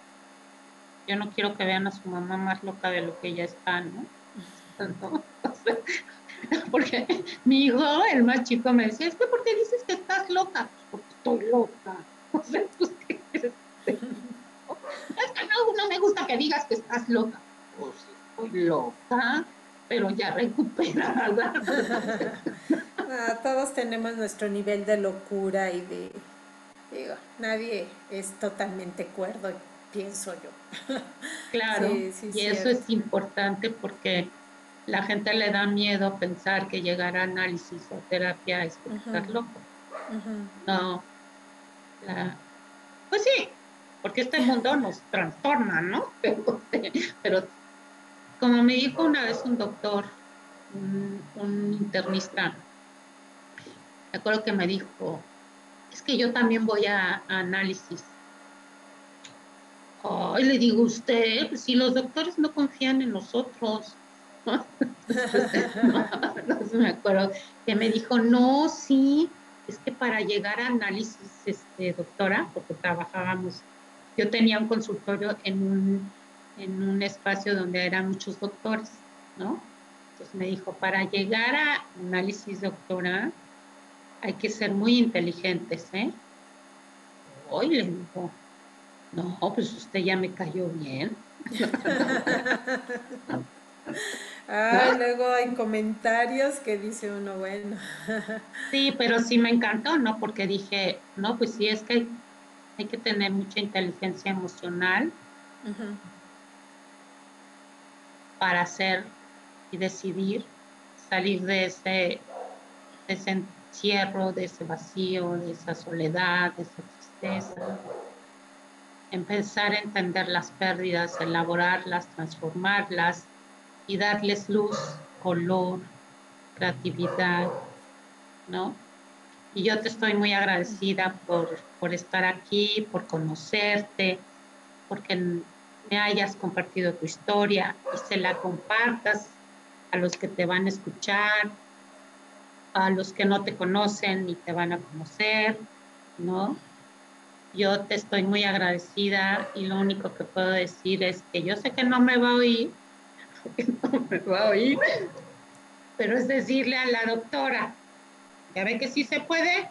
yo no quiero que vean a su mamá más loca de lo que ella está, ¿no? ¿No? O sea, porque mi hijo, el más chico, me decía, es que ¿por qué dices que estás loca? Pues porque estoy loca. O sea, pues, ¿qué quieres que te diga? Es que no me gusta que digas que estás loca. Pues sí, estoy loca, pero ya recuperada. Todos tenemos nuestro nivel de locura y digo, nadie es totalmente cuerdo, pienso yo. Claro, Sí, sí, y eso cierto. es importante porque la gente le da miedo pensar que llegar a análisis o terapia es porque estás loco. No, la, pues sí, porque este mundo nos trastorna, ¿no? Pero como me dijo una vez un doctor, un internista, me acuerdo que me dijo, es que yo también voy a análisis. Ay, le digo, usted, pues, si los doctores no confían en nosotros. Entonces, no me acuerdo que me dijo, no, sí, es que para llegar a análisis, doctora, porque trabajábamos, yo tenía un consultorio en un espacio donde eran muchos doctores, ¿no? Entonces me dijo, para llegar a análisis, doctora, hay que ser muy inteligentes, ¿eh? Hoy le digo, no, pues usted ya me cayó bien. Ay, ¿No? luego hay comentarios que dice uno, bueno. Sí, pero sí me encantó, ¿no? Porque dije, no, pues sí, es que hay que tener mucha inteligencia emocional para hacer y decidir salir de ese encierro, de ese vacío, de esa soledad, de esa tristeza, empezar a entender las pérdidas, elaborarlas, transformarlas y darles luz, color, creatividad, ¿no? Y yo te estoy muy agradecida por estar aquí, por conocerte, porque me hayas compartido tu historia y se la compartas a los que te van a escuchar, a los que no te conocen y te van a conocer, ¿no? Yo te estoy muy agradecida y lo único que puedo decir es que yo sé que no me va a oír, que no me va a oír, pero es decirle a la doctora, ya ve que sí se puede.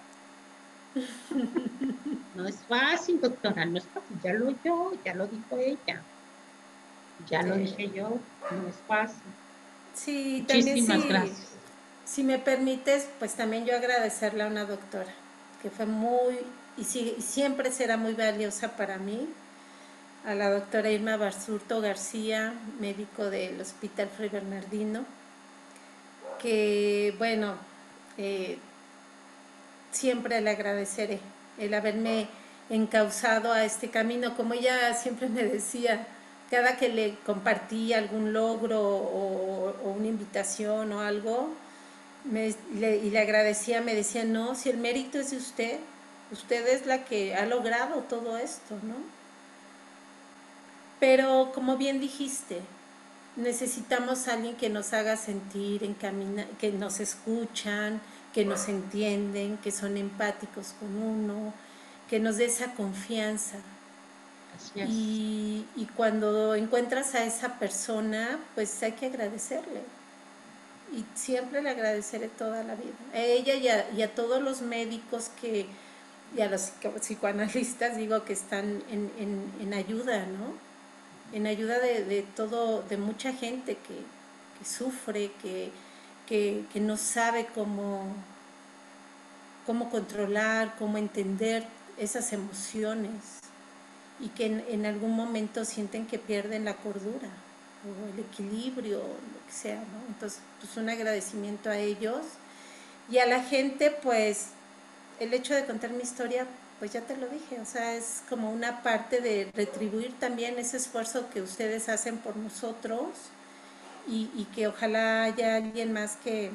No es fácil, doctora, no es fácil, ya lo dijo ella, ya lo dije yo, no es fácil. Sí, también Muchísimas gracias. si me permites, pues también yo agradecerle a una doctora que fue muy y siempre será muy valiosa para mí, a la doctora Irma Basurto García, médico del Hospital Fray Bernardino, que bueno, eh, siempre le agradeceré el haberme encauzado a este camino. Como ella siempre me decía, cada que le compartí algún logro o una invitación o algo, y le agradecía, me decía, no, si el mérito es de usted, usted es la que ha logrado todo esto, ¿no? Pero como bien dijiste, necesitamos a alguien que nos haga sentir, que nos escuchan, que nos entienden, que son empáticos con uno, que nos dé esa confianza. Así es. Y cuando encuentras a esa persona, pues hay que agradecerle. Y siempre le agradeceré toda la vida. A ella y a todos los médicos y a los psicoanalistas, digo, que están en ayuda, ¿no? En ayuda de todo, de mucha gente que sufre, que no sabe cómo controlar, cómo entender esas emociones y que en algún momento sienten que pierden la cordura o el equilibrio, lo que sea, ¿no? Entonces, pues un agradecimiento a ellos y a la gente, pues el hecho de contar mi historia, pues ya te lo dije, o sea, es como una parte de retribuir también ese esfuerzo que ustedes hacen por nosotros y que ojalá haya alguien más que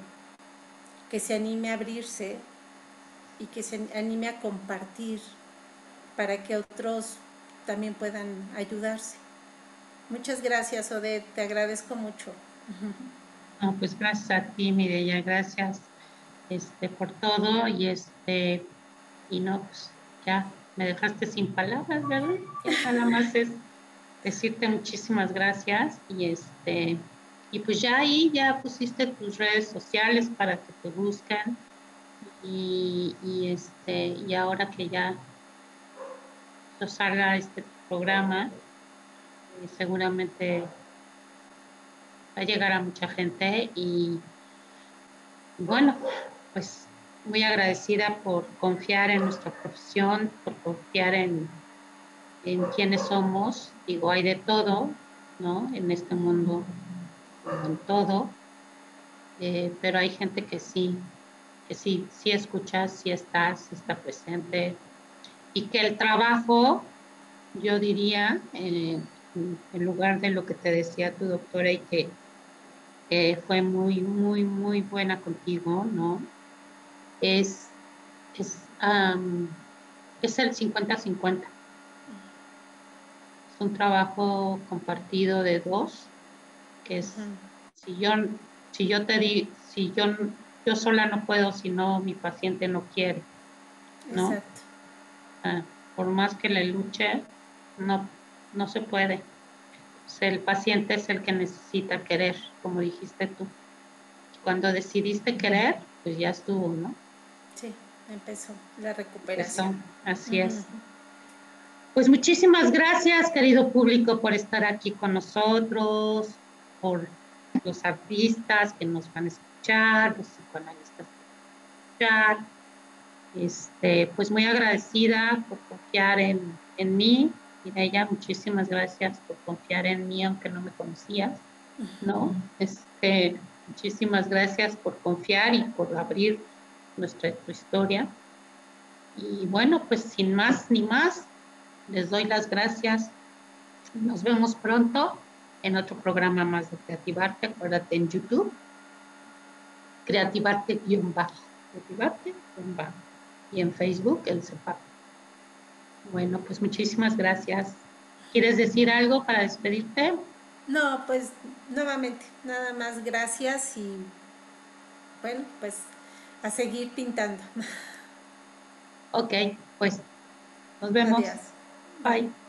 se anime a abrirse y que se anime a compartir para que otros también puedan ayudarse. Muchas gracias, Odette, te agradezco mucho. No, pues gracias a ti, Mireya, gracias por todo y no, pues ya me dejaste sin palabras, ¿verdad? Ya nada más es decirte muchísimas gracias y pues ya ahí ya pusiste tus redes sociales para que te busquen y ahora que ya salga este programa, seguramente va a llegar a mucha gente y bueno, pues muy agradecida por confiar en nuestra profesión, por confiar en quiénes somos. Digo, hay de todo, ¿no? En este mundo, como en todo, pero hay gente sí escucha, sí está presente y que el trabajo, yo diría, en lugar de lo que te decía tu doctora y que fue muy, muy, muy buena contigo, ¿no? Es, es, um, es el 50-50. Es un trabajo compartido de dos, que es, si yo, si yo te di, si yo sola no puedo, si no mi paciente no quiere, ¿no? Exacto. Por más que le luche, no, no se puede. O sea, el paciente es el que necesita querer, como dijiste tú. Cuando decidiste querer, pues ya estuvo, ¿no? Sí, empezó la recuperación. Empezó, así es. Pues muchísimas gracias, querido público, por estar aquí con nosotros, por los artistas que nos van a escuchar, los psicoanalistas que van a escuchar. Pues muy agradecida por confiar en mí. Mireya, muchísimas gracias por confiar en mí, aunque no me conocías, ¿no? Muchísimas gracias por confiar y por abrir tu historia. Y bueno, pues sin más ni más, les doy las gracias. Nos vemos pronto en otro programa más de Creativarte. Acuérdate en YouTube, Creativarte-bajo, Creativarte-bajo. Y en Facebook, el CEPAP. Bueno, pues muchísimas gracias. ¿Quieres decir algo para despedirte? No, pues nuevamente, nada más gracias y bueno, pues a seguir pintando. Ok, pues nos vemos. Adiós. Bye. Bye.